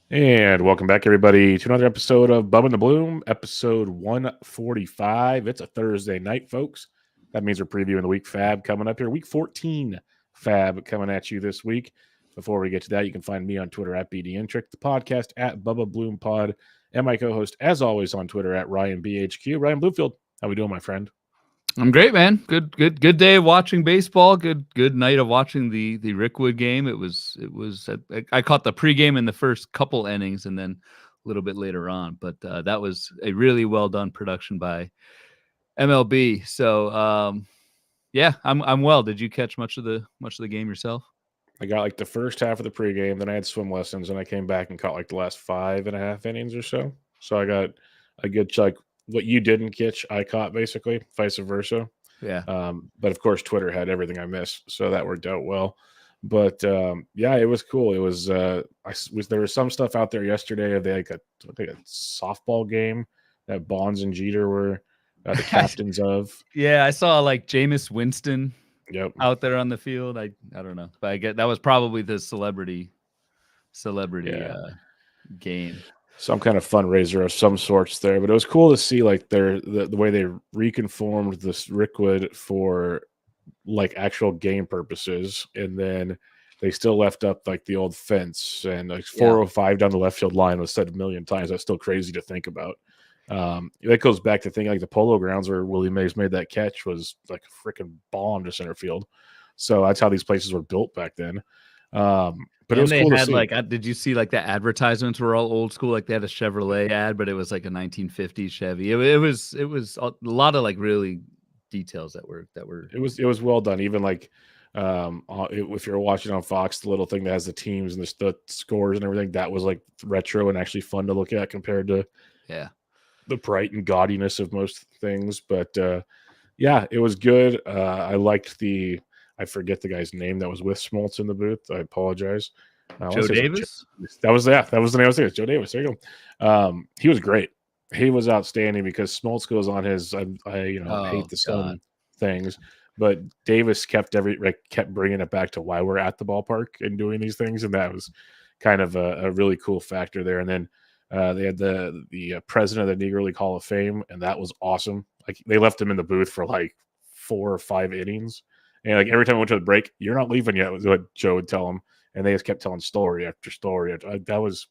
And welcome back, everybody, to another episode of Bubba and the Bloom, episode 145. It's a Thursday night, folks. That means we're previewing the week FAAB coming up here. Week 14 FAAB coming at you this week. Before we get to that, you can find me on Twitter at BDintric, the podcast at Bubba Bloom Pod, and my co-host, as always, on Twitter at RyanBHQ. Ryan Bloomfield, how we doing, my friend? I'm great, man. Good day of watching baseball. Good night of watching the Rickwood game. It was I caught the pregame in the first couple innings and then a little bit later on, but that was a really well done production by MLB. So yeah, I'm well. Did you catch much of the game yourself? I got like the first half of the pregame, then I had swim lessons, and I came back and caught like the last 5.5 innings or so. So I got a good like what you didn't catch, I caught basically, vice versa. Yeah. But of course, Twitter had everything I missed, so that worked out well. But yeah, it was cool. It was there was some stuff out there yesterday. They had a softball game that Bonds and Jeter were the captains of. Yeah, I saw like Jameis Winston. Yep. Out there on the field. I don't know, but I get that was probably the celebrity game. Some kind of fundraiser of some sorts there, but it was cool to see like the way they reconformed this Rickwood for like actual game purposes, and then they still left up like the old fence and like 405 down the left field line was said a million times. That's still crazy to think about. That goes back to thinking like the Polo Grounds where Willie Mays made that catch was like a freaking bomb to center field. So that's how these places were built back then. But it was cool to see. Like, did you see like the advertisements were all old school? Like they had a Chevrolet ad, but it was like a 1950s Chevy. It was a lot of like really details that were. It was well done. Even like if you're watching on Fox, the little thing that has the teams and the scores and everything, that was like retro and actually fun to look at compared to the bright and gaudiness of most things. But yeah, it was good. I liked I forget the guy's name that was with Smoltz in the booth. I apologize. Joe Davis? That was the name I was thinking. Joe Davis. There you go. He was great. He was outstanding because Smoltz goes on his I hate the sun things, but Davis kept bringing it back to why we're at the ballpark and doing these things, and that was kind of a really cool factor there. And then they had the president of the Negro League Hall of Fame, and that was awesome. Like they left him in the booth for like 4 or 5 innings. And like every time I went to the break, you're not leaving yet, was what Joe would tell him. And they just kept telling story after story. It was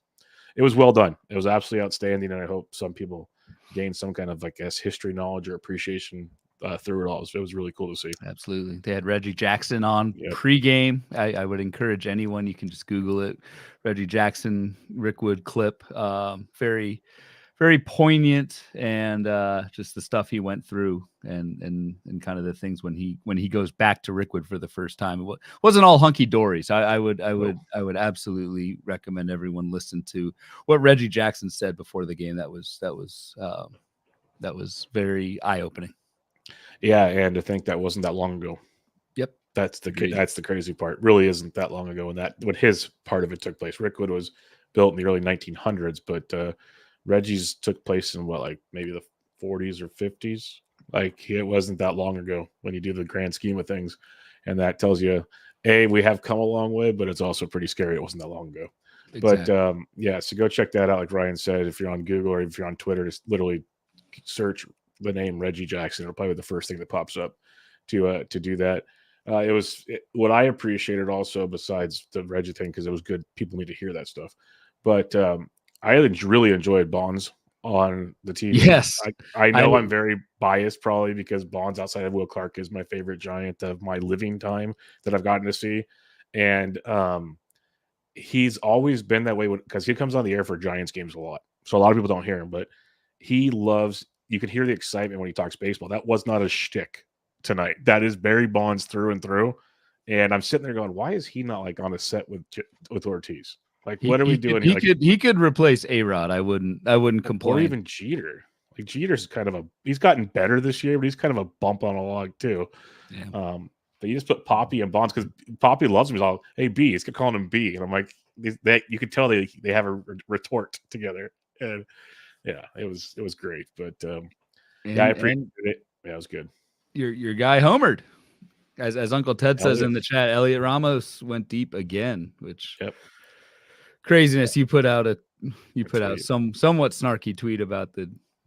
well done. It was absolutely outstanding. And I hope some people gain some kind of, I guess, history knowledge or appreciation through it all. So it was really cool to see. Absolutely. They had Reggie Jackson on pregame. I would encourage anyone, you can just Google it. Reggie Jackson, Rickwood clip. Very, very poignant, and just the stuff he went through and kind of the things when he goes back to Rickwood for the first time. It wasn't all hunky dory. So I would absolutely recommend everyone listen to what Reggie Jackson said before the game. That was very eye opening. Yeah, and to think that wasn't that long ago. Yep, that's the crazy part. Really isn't that long ago when his part of it took place. Rickwood was built in the early 1900s, but Reggie's took place in maybe the 40s or 50s. Like it wasn't that long ago when you do the grand scheme of things, and that tells you, we have come a long way, but it's also pretty scary. It wasn't that long ago. Exactly. But yeah, so go check that out. Like Ryan said, if you're on Google or if you're on Twitter, just literally search the name Reggie Jackson. It'll probably be the first thing that pops up to do that. What I appreciated also, besides the Reggie thing, because it was good. People need to hear that stuff, but. I really enjoyed Bonds on the TV. Yes. I know I'm very biased probably because Bonds outside of Will Clark is my favorite Giant of my living time that I've gotten to see. And he's always been that way because he comes on the air for Giants games a lot. So a lot of people don't hear him, but you can hear the excitement when he talks baseball. That was not a shtick tonight. That is Barry Bonds through and through. And I'm sitting there going, why is he not like on a set with Ortiz? Like, what are we doing? He could replace A-Rod. I wouldn't complain. Or even Jeter. Like Jeter's he's gotten better this year, but he's kind of a bump on a log too. Yeah. But you just put Poppy and Bonds because Poppy loves him. He's all, hey, B. He's calling him B, and I'm like, you could tell they have a retort together, and yeah, it was great. But I appreciated it. Yeah, it was good. Your guy homered, as Uncle Ted says in the chat. Elliot Ramos went deep again, which. Yep. Craziness. You put out a you put out some somewhat snarky tweet about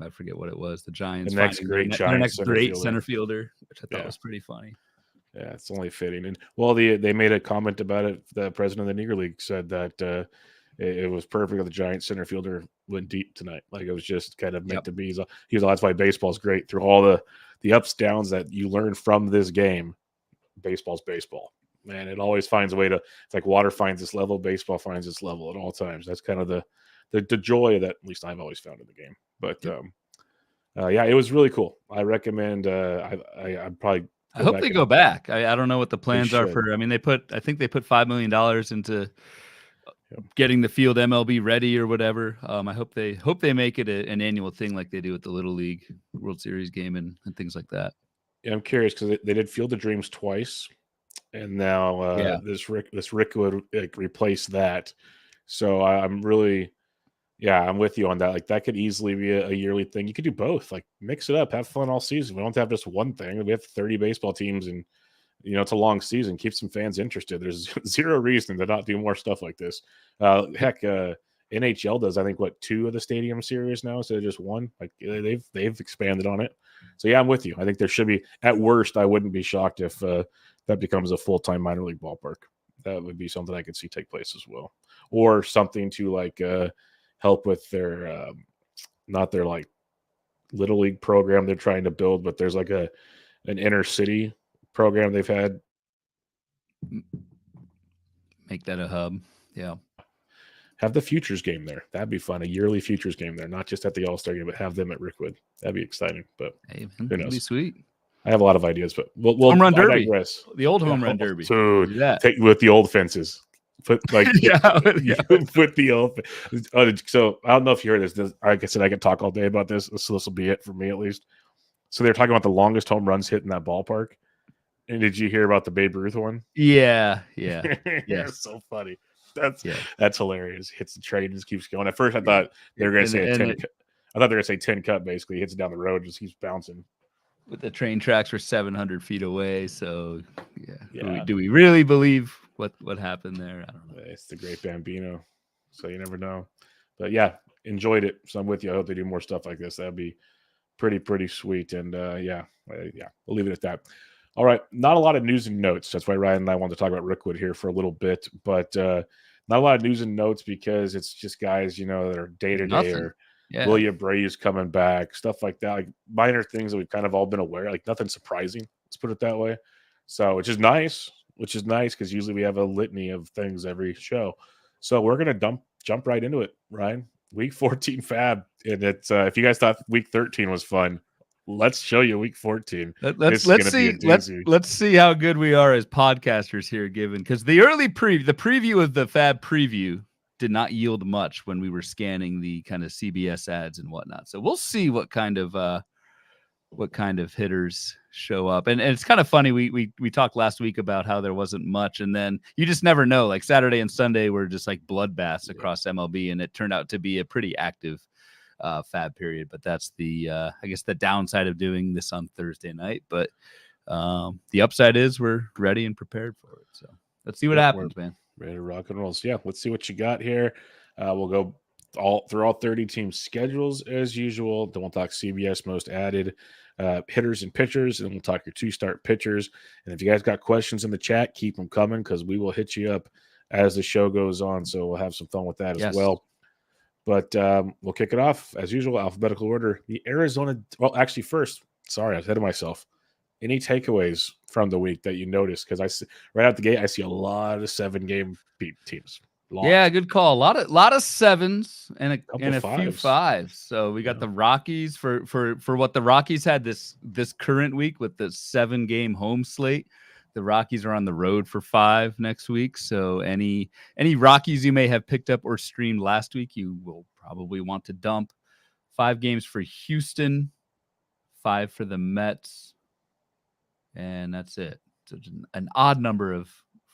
I forget what it was, the Giants the next finding great their next great center center fielder, which I thought was pretty funny. Yeah, it's only fitting. And well, they made a comment about it. The president of the Negro League said that it was perfect that the Giants center fielder went deep tonight. Like it was just kind of meant to be. That's why baseball's great. Through all the ups, downs that you learn from this game, baseball's baseball. Man, it always finds a way to, it's like water finds its level, baseball finds its level at all times. That's kind of the joy that at least I've always found in the game. But yeah, it was really cool. I recommend I'd probably I hope they go back. I don't know what the plans are for. I mean, I think they put $5 million into getting the field MLB ready or whatever. I hope they make it an annual thing like they do with the Little League World Series game and things like that. Yeah, I'm curious because they did Field of Dreams twice, and now this Rick would replace that. So I'm really, I'm with you on that. Like that could easily be a yearly thing. You could do both. Like mix it up, have fun all season. We don't have just one thing. We have 30 baseball teams, and it's a long season. Keep some fans interested. There's zero reason to not do more stuff like this. Heck, NHL does, I think, 2 of the stadium series now instead of just one. Like they've expanded on it. So yeah, I'm with you. I think there should be, at worst, I wouldn't be shocked if that becomes a full-time minor league ballpark. That would be something I could see take place as well, or something to like help with their not their like little league program they're trying to build, but there's like an inner city program they've had. Make that a hub. Yeah. Have the Futures game there. That'd be fun. A yearly Futures game there, not just at the All-Star game, but have them at Rickwood. That'd be exciting. But hey, man, that'd be sweet. I have a lot of ideas, but we'll home run derby. Digress. The old home run derby. Dude, take with the old fences. Put like put the old. So I don't know if you heard this. Like I said, I could talk all day about this. So this will be it for me at least. So they're talking about the longest home runs hit in that ballpark. And did you hear about the Babe Ruth one? Yeah. It's so funny. That's hilarious. Hits the train and just keeps going. At first, I thought they were going to say 10. I thought they were going to say 10 cut. Basically, he hits it down the road, just keeps bouncing. But the train tracks were 700 feet away. So do we really believe what happened there? I don't know. It's the Great Bambino, so you never know. But yeah, enjoyed it. So I'm with you. I hope they do more stuff like this. That'd be pretty sweet. And we'll leave it at that. All right, not a lot of news and notes. That's why Ryan and I wanted to talk about Rickwood here for a little bit, but not a lot of news and notes because it's just guys, that are day-to-day or William Bray's coming back, stuff like that, like minor things that we've kind of all been aware, like nothing surprising. Let's put it that way. So, which is nice because usually we have a litany of things every show. So we're going to jump right into it, Ryan. Week 14 FAAB, and it's if you guys thought week 13 was fun, let's show you week 14. Let's see how good we are as podcasters here, given because the preview of the FAAB preview did not yield much when we were scanning the kind of CBS ads and whatnot. So we'll see what kind of hitters show up. And it's kind of funny. We talked last week about how there wasn't much, and then you just never know. Like Saturday and Sunday were just like bloodbaths across MLB, and it turned out to be a pretty active FAAB period. But that's the I guess the downside of doing this on Thursday night. But the upside is we're ready and prepared for it. So let's see what happens, man. Ready to rock and roll. So, let's see what you got here. We'll go through all 30 team schedules as usual. Then we'll talk CBS most added hitters and pitchers, and then we'll talk your 2-start pitchers. And if you guys got questions in the chat, keep them coming because we will hit you up as the show goes on. So we'll have some fun with that as well. But we'll kick it off as usual, alphabetical order. The Arizona. Well, actually, first, sorry, I was ahead of myself. Any takeaways from the week that you noticed? Because I see right out the gate, I see a lot of 7-game teams. Yeah, good call. A lot of 7s and a few 5s. So we got the Rockies for what the Rockies had this current week with the 7-game home slate. The Rockies are on the road for 5 next week. So any Rockies you may have picked up or streamed last week, you will probably want to dump. 5 games for Houston, 5 for the Mets. And that's it. So an odd number of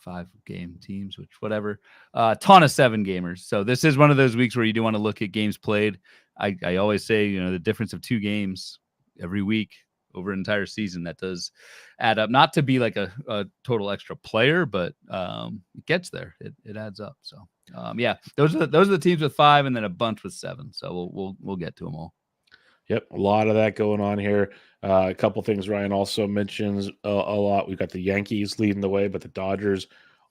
5-game teams, which whatever. Ton of 7-gamers. So this is one of those weeks where you do want to look at games played. I always say, the difference of 2 games every week over an entire season, that does add up. Not to be like a total extra player, but it gets there. It adds up. So Yeah, those are the teams with 5, and then a bunch with 7. So we'll get to them all. Yep, a lot of that going on here. A couple things Ryan also mentions a lot. We've got the Yankees leading the way, but the Dodgers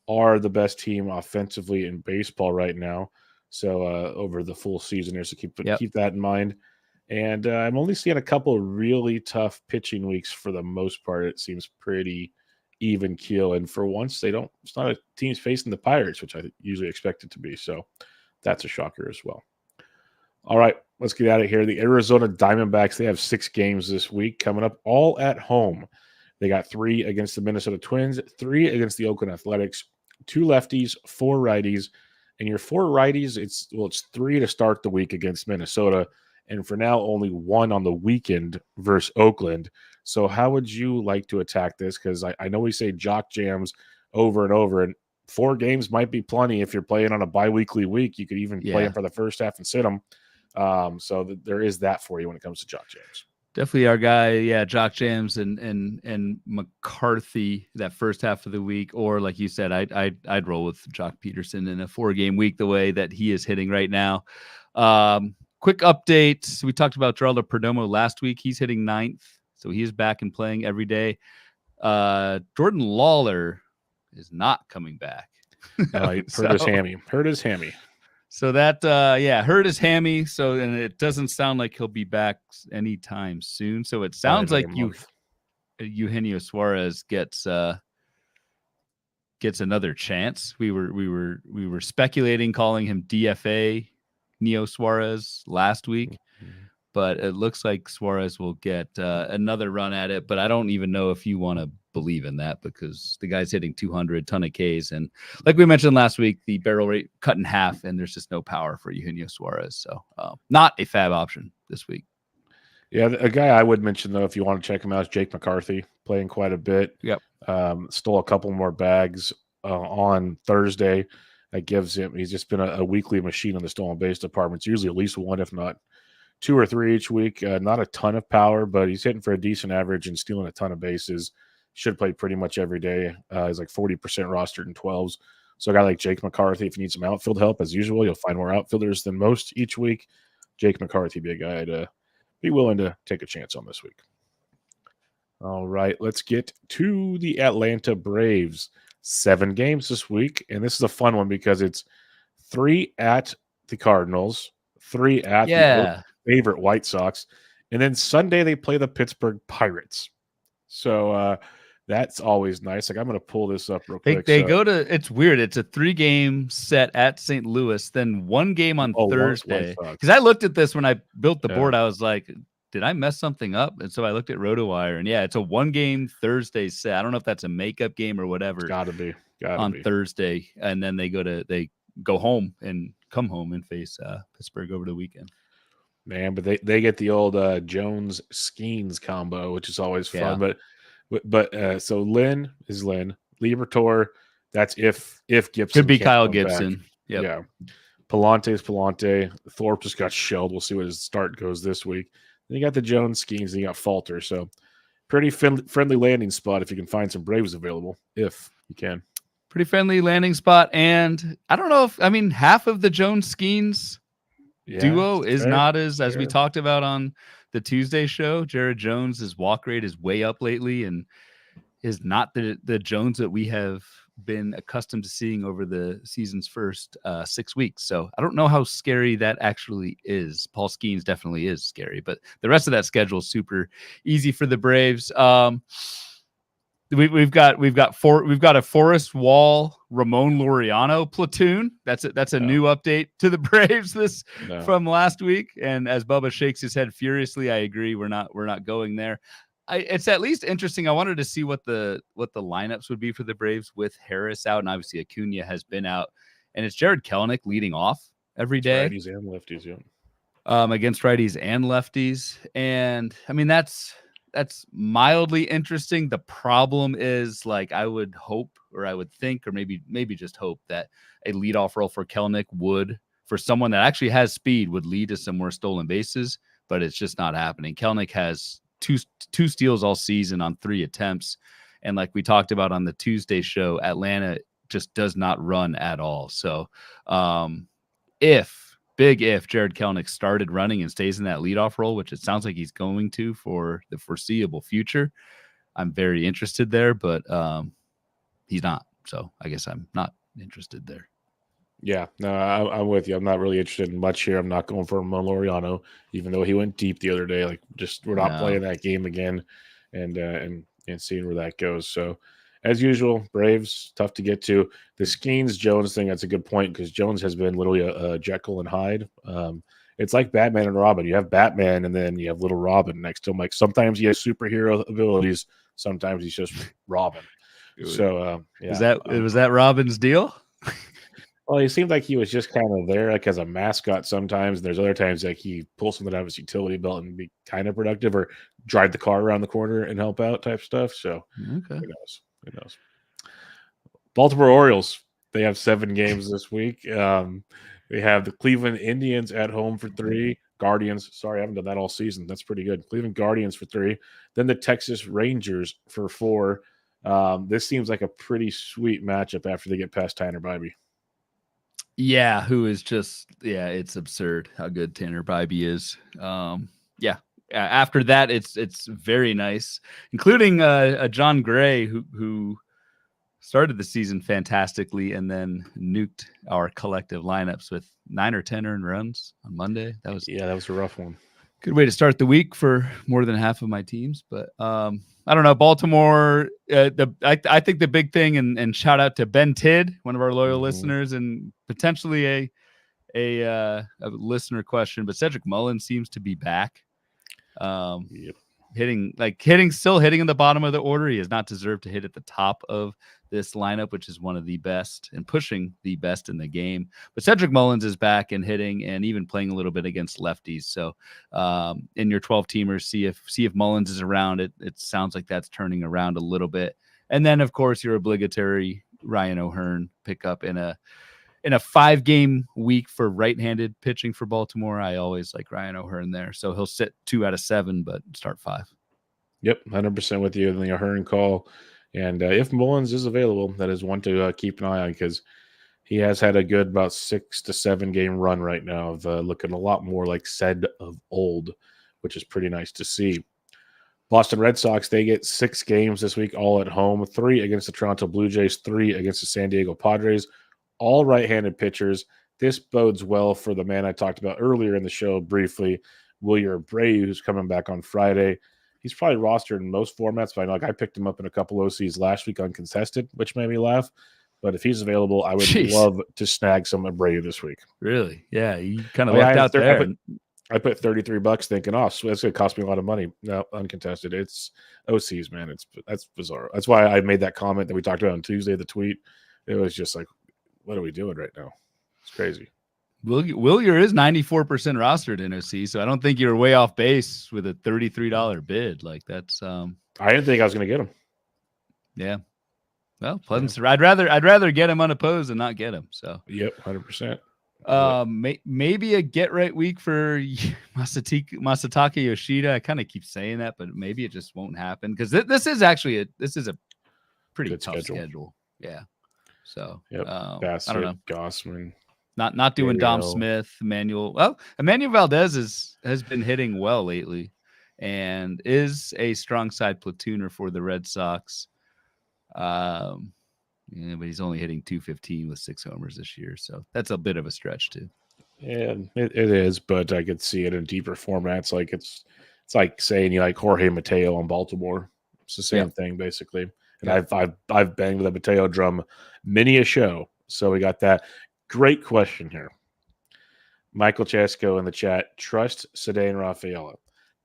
are the best team offensively in baseball right now. So over the full season here, so keep that in mind. And I'm only seeing a couple of really tough pitching weeks for the most part. It seems pretty even keel, and for once, it's not a team's facing the Pirates, which I usually expect it to be. So that's a shocker as well. All right, let's get out of here. The Arizona Diamondbacks, they have 6 games this week coming up, all at home. They got 3 against the Minnesota Twins, 3 against the Oakland Athletics, 2 lefties, 4 righties. And your 4 righties, it's 3 to start the week against Minnesota. And for now, only 1 on the weekend versus Oakland. So how would you like to attack this? Because I know we say jock jams over and over, and 4 games might be plenty if you're playing on a bi-weekly week. You could even play them for the first half and sit them. So there is that for you when it comes to jock jams. Definitely our guy, jock jams and McCarthy that first half of the week, or like you said, I'd roll with Jock Peterson in a 4-game week the way that he is hitting right now. Quick update: we talked about Geraldo Perdomo last week. He's hitting 9th, so he is back and playing every day. Jordan Lawler is not coming back. No, he hurt his hammy. So that, hurt his hammy. So, and it doesn't sound like he'll be back anytime soon. So it sounds like Eugenio Suarez gets another chance. We were speculating calling him DFA Neo Suarez last week, but it looks like Suarez will get another run at it. But I don't even know if you want to believe in that, because the guy's hitting 200, ton of Ks, and like we mentioned last week, the barrel rate cut in half, and there's just no power for Eugenio Suarez. So not a FAAB option this week. Yeah, a guy I would mention though, if you want to check him out, is Jake McCarthy, playing quite a bit. Yep. Stole a couple more bags on Thursday. That gives him. He's just been a weekly machine on the stolen base department. It's usually at least 1, if not 2 or 3 each week. Not a ton of power, but he's hitting for a decent average and stealing a ton of bases. Should play pretty much every day. He's like 40% rostered in 12s. So a guy like Jake McCarthy, if you need some outfield help, as usual, you'll find more outfielders than most each week. Jake McCarthy be a guy to be willing to take a chance on this week. All right, let's get to the Atlanta Braves. 7 games this week, and this is a fun one because it's 3 at the Cardinals, 3 at the favorite White Sox, and then Sunday they play the Pittsburgh Pirates. So that's always nice. Like, I'm going to pull this up real quick. They go to, it's weird. It's a 3-game set at St. Louis, then 1 game on Thursday. Because I looked at this when I built the board. I was like, did I mess something up? And so I looked at RotoWire, and it's a 1-game Thursday set. I don't know if that's a makeup game or whatever. It's gotta be Thursday, and then they go home and come home and face Pittsburgh over the weekend. Man, but they get the old Jones Skeens combo, which is always fun. But so Lynn is Lynn. Liberatore, that's if Gibson could be Kyle Gibson. Yep. Yeah. Palante is Palante. Thorpe just got shelled. We'll see what his start goes this week. Then you got the Jones Skeens, and you got Falter. So pretty friendly landing spot if you can find some Braves available, if you can. Pretty friendly landing spot. And I don't know if, half of the Jones Skeens duo is not as we talked about on the Tuesday show. Jared Jones' walk rate is way up lately and is not the Jones that we have been accustomed to seeing over the season's first 6 weeks. So I don't know how scary that actually is. Paul Skeens definitely is scary, but the rest of that schedule is super easy for the Braves. We've got a Forrest Wall, Ramon Laureano platoon. That's a new update to the Braves from last week. And as Bubba shakes his head furiously, I agree. We're not going there. It's at least interesting. I wanted to see what the lineups would be for the Braves with Harris out, and obviously Acuna has been out, and it's Jared Kelenic leading off every day. Righties and lefties, against righties and lefties, and that's mildly interesting. The problem is, like, I would hope, or I would think, or maybe just hope that a leadoff role for Kelenic would, for someone that actually has speed, would lead to some more stolen bases, but it's just not happening. Kelenic has two steals all season on 3 attempts. And like we talked about on the Tuesday show, Atlanta just does not run at all. So if Jared Kelenic started running and stays in that leadoff role, which it sounds like he's going to for the foreseeable future, I'm very interested there, but he's not. So I guess I'm not interested there. Yeah, no, I'm with you. I'm not really interested in much here. I'm not going for Laureano, even though he went deep the other day. Like, just we're not playing that game again, and seeing where that goes. So, as usual, Braves tough to get to. The Skeens Jones thing, that's a good point, because Jones has been literally a Jekyll and Hyde. It's like Batman and Robin. You have Batman, and then you have Little Robin next to him. Like, sometimes he has superhero abilities, sometimes he's just Robin. So, yeah, was that Robin's deal? Well, he seemed like he was just kind of there, like as a mascot sometimes. There's other times like he pulls something out of his utility belt and be kind of productive, or drive the car around the corner and help out type stuff. So who knows? Who knows? Baltimore Orioles, they have 7 games this week. They have the Cleveland Indians at home for 3. Guardians, sorry, I haven't done that all season. That's pretty good. Cleveland Guardians for 3. Then the Texas Rangers for 4. This seems like a pretty sweet matchup after they get past Tanner Bybee. Yeah, who is just it's absurd how good Tanner Bybee is. After that, it's very nice, including a John Gray who started the season fantastically and then nuked our collective lineups with 9 or 10 earned runs on Monday. That was a rough one. Good way to start the week for more than half of my teams, but I don't know. Baltimore, I think the big thing, and shout out to Ben Tidd, one of our loyal listeners, and potentially a listener question, but Cedric Mullins seems to be back. Hitting in the bottom of the order. He has not deserved to hit at the top of this lineup, which is one of the best and pushing the best in the game. But Cedric Mullins is back and hitting, and even playing a little bit against lefties. So in your 12 teamers, see if Mullins is around. It sounds like that's turning around a little bit. And then of course your obligatory Ryan O'Hearn pickup in a 5-game week for right-handed pitching for Baltimore. I always like Ryan O'Hearn there. So he'll sit 2 out of 7, but start 5. Yep, 100% with you in the O'Hearn call. And if Mullins is available, that is one to keep an eye on, because he has had a good about 6 to 7 game run right now of looking a lot more like said of old, which is pretty nice to see. Boston Red Sox, they get 6 games this week, all at home. 3 against the Toronto Blue Jays, 3 against the San Diego Padres. All right-handed pitchers. This bodes well for the man I talked about earlier in the show briefly, Wilyer Abreu, who's coming back on Friday. He's probably rostered in most formats, but I picked him up in a couple OCs last week uncontested, which made me laugh. But if he's available, I would love to snag some Abreu this week. Really? Yeah, you kind of left out there. I put $33 thinking, oh, so that's going to cost me a lot of money. No, uncontested. It's OCs, man. That's bizarre. That's why I made that comment that we talked about on Tuesday, the tweet. It was just like, what are we doing right now? It's crazy. Wilyer is 94% rostered in OC, so I don't think you're way off base with a $33 bid. Like that's I didn't think I was going to get him. Yeah. Well, pleasant. Yeah. I'd rather get him unopposed than not get him. So yep, 100%. Maybe a get right week for Masataka Yoshida. I kind of keep saying that, but maybe it just won't happen, because this is a pretty good tough schedule. Yeah. So Bassett, I don't know. Gossman. Not doing Dom Smith, Emmanuel. Well, Emmanuel Valdez has been hitting well lately, and is a strong side platooner for the Red Sox. But he's only hitting .215 with 6 homers this year, so that's a bit of a stretch too. Yeah, it is, but I could see it in deeper formats. Like it's like saying you like Jorge Mateo on Baltimore. It's the same thing basically. And I've banged with a Mateo drum many a show. So we got that. Great question here. Michael Chesko in the chat. Trust Ceddanne Rafaela.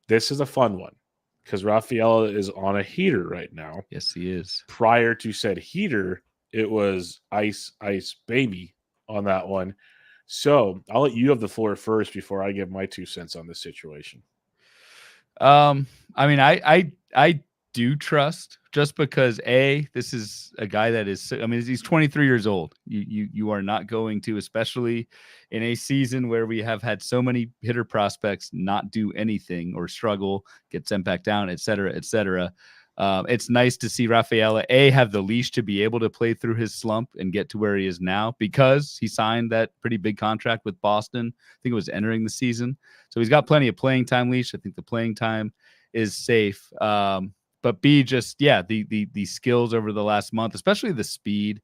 This is a fun one, because Rafaela is on a heater right now. Yes, he is. Prior to said heater, it was ice baby on that one. So I'll let you have the floor first before I give my 2 cents on this situation. I mean, I do trust, just because this is a guy that is, I mean, he's 23 years old. You are not going to, especially in a season where we have had so many hitter prospects not do anything or struggle, get sent back down, et cetera, et cetera. It's nice to see Rafaela have the leash to be able to play through his slump and get to where he is now, because he signed that pretty big contract with Boston. I think it was entering the season. So he's got plenty of playing time leash. I think the playing time is safe. But B, just, the skills over the last month, especially the speed,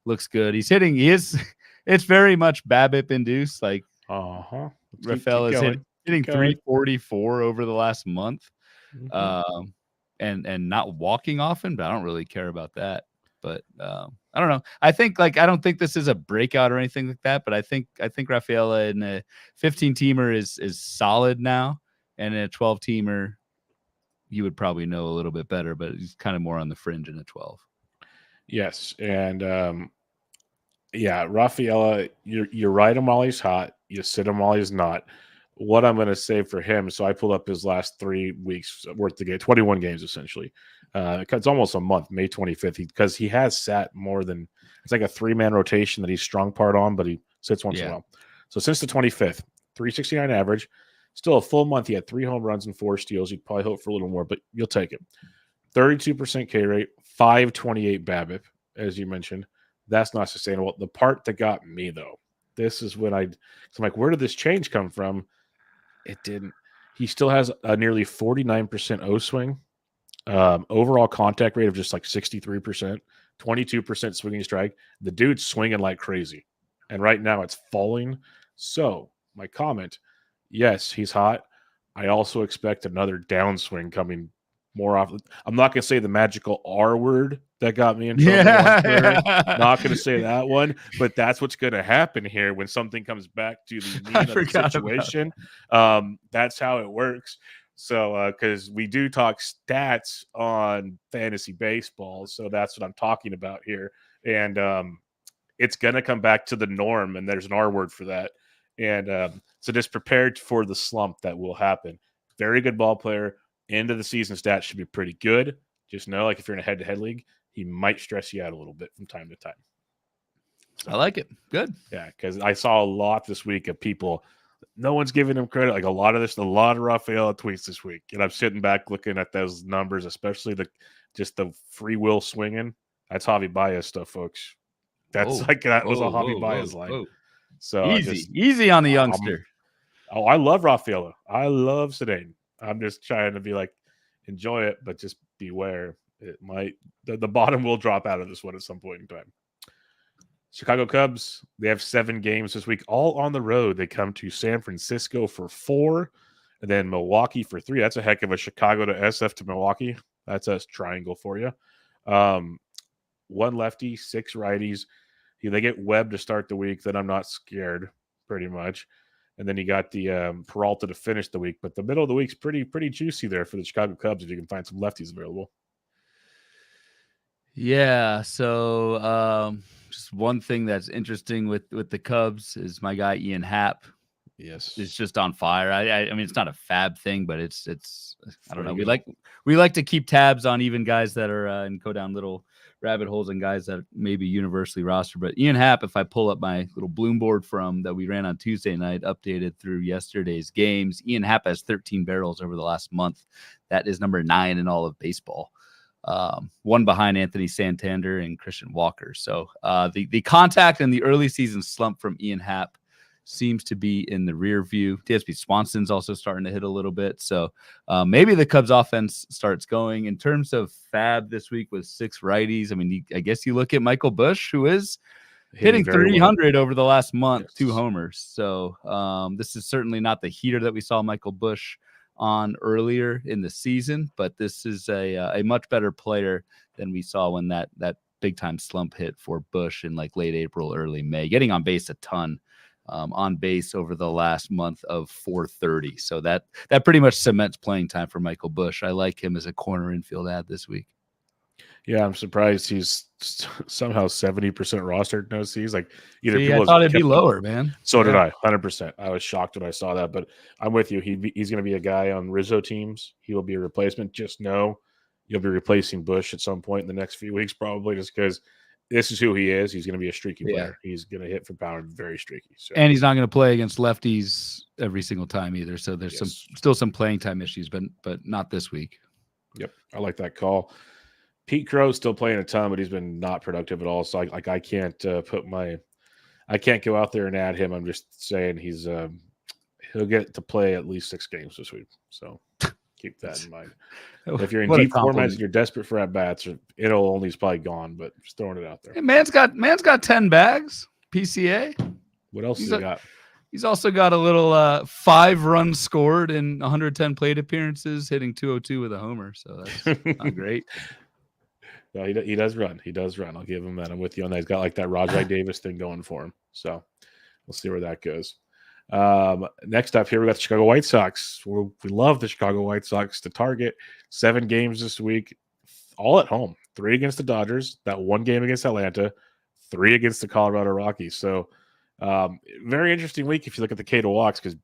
looks good. It's very much BABIP induced. Like, Rafael is hitting 344 over the last month. And not walking often, but I don't really care about that. But I don't know. I don't think this is a breakout or anything like that, but I think Rafaela in a 15-teamer is solid now, and in a 12-teamer, you would probably know a little bit better, but he's kind of more on the fringe in a 12. Yes, and Rafaela, you ride him while he's hot, you sit him while he's not. What I'm going to say for him, so I pulled up his last 3 weeks worth of game, 21 games essentially. It's almost a month, May 25th, because he has sat more than, it's like a 3-man rotation that he's strong part on, but he sits once in a while. So since the 25th, 369 average, still a full month. He had 3 home runs and 4 steals. You'd probably hope for a little more, but you'll take it. 32% K rate, 528 BABIP, as you mentioned. That's not sustainable. The part that got me, though, this is when I'm like, where did this change come from? It didn't. He still has a nearly 49% O swing. Overall contact rate of just like 63%, 22% swinging strike. The dude's swinging like crazy. And right now it's falling. So my comment, yes, he's hot. I also expect another downswing coming more often. I'm not going to say the magical R word that got me in trouble on Twitter. Not going to say that one, but that's what's going to happen here when something comes back to the mean of the situation. That's how it works. So, because we do talk stats on fantasy baseball, so that's what I'm talking about here. And it's going to come back to the norm, and there's an R word for that. And so just prepared for the slump that will happen. Very good ball player. End of the season stats should be pretty good. Just know, like, if you're in a head-to-head league, he might stress you out a little bit from time to time. So, I like it. Good. Yeah, because I saw a lot this week of people, no one's giving him credit. Like a lot of Rafaela tweets this week. And I'm sitting back looking at those numbers, especially the free will swinging. That's Javi Baez stuff, folks. That's that was a Javi Baez line. So easy on the youngster. I love Rafaela. I love Sedane. I'm just trying to be like, enjoy it, but just beware. It might the bottom will drop out of this one at some point in time. Chicago Cubs, they have 7 games this week, all on the road. They come to San Francisco for 4, and then Milwaukee for 3. That's a heck of a Chicago to SF to Milwaukee. That's a triangle for you. 1 lefty, 6 righties. They get Webb to start the week. Then I'm not scared, pretty much. And then you got the Peralta to finish the week. But the middle of the week's pretty juicy there for the Chicago Cubs if you can find some lefties available. Yeah, so just one thing that's interesting with the Cubs is my guy Ian Happ. Yes, is just on fire. I mean, it's not a FAAB thing, but it's I don't know. We like to keep tabs on even guys that are and go down little rabbit holes and guys that may be universally rostered. But Ian Happ, if I pull up my little Bloom board from that we ran on Tuesday night, updated through yesterday's games, Ian Happ has 13 barrels over the last month. That is number 9 in all of baseball. 1 behind Anthony Santander and Christian Walker. So the contact and the early season slump from Ian Happ seems to be in the rear view. DSP Swanson's also starting to hit a little bit. So maybe the Cubs offense starts going. In terms of FAAB this week with 6 righties, I mean, I guess you look at Michael Busch, who is hitting 300 over the last month, 2 homers. So this is certainly not the heater that we saw Michael Busch on earlier in the season, but this is a much better player than we saw when that big time slump hit for Busch in like late April, early May, getting on base a ton. On base over the last month of 430. So that pretty much cements playing time for Michael Busch. I like him as a corner infield ad this week. Yeah, I'm surprised he's somehow 70% rostered. No C's. Like I thought it'd be lower, man. So did I, 100%. I was shocked when I saw that, but I'm with you. He's going to be a guy on Rizzo teams. He will be a replacement. Just know you'll be replacing Busch at some point in the next few weeks, probably, just because this is who he is. He's going to be a streaky player. He's going to hit for power, very streaky. So. And he's not going to play against lefties every single time either. So there's still some playing time issues, but not this week. Yep, I like that call. Pete Crow's still playing a ton, but he's been not productive at all. So I can't I can't go out there and add him. I'm just saying he'll get to play at least 6 games this week. So keep that in mind. If you're in deep formats and you're desperate for at bats, it'll only probably gone. But just throwing it out there. Hey, man's got 10 bags. PCA. What else has he got? He's also got a little 5 runs scored in 110 plate appearances, hitting 202 with a homer. So that's not great. No, he does run. He does run. I'll give him that. I'm with you on that. He's got like that Rajai Davis thing going for him. So we'll see where that goes. Next up here, we got the Chicago White Sox. We love the Chicago White Sox to target. 7 games this week, all at home. 3 against the Dodgers, that 1 game against Atlanta, 3 against the Colorado Rockies. So very interesting week if you look at the K to walks, because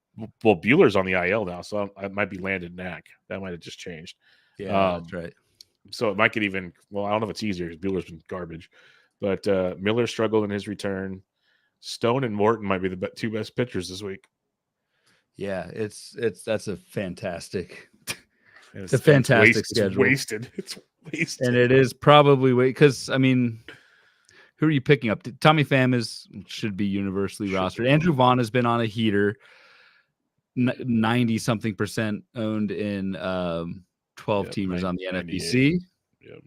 Buehler's on the IL now, so it might be Landon Knack. That might have just changed. Yeah, that's right. So it might get even, well, I don't know if it's easier because Buehler's been garbage. But Miller struggled in his return. Stone and Morton might be the 2 best pitchers this week. Yeah, that's a fantastic it's a fantastic schedule. It's wasted. And it is probably because, I mean, who are you picking up? Tommy Pham should be universally rostered. Andrew Vaughn has been on a heater, 90-something% owned in 12 teamers on the NFBC,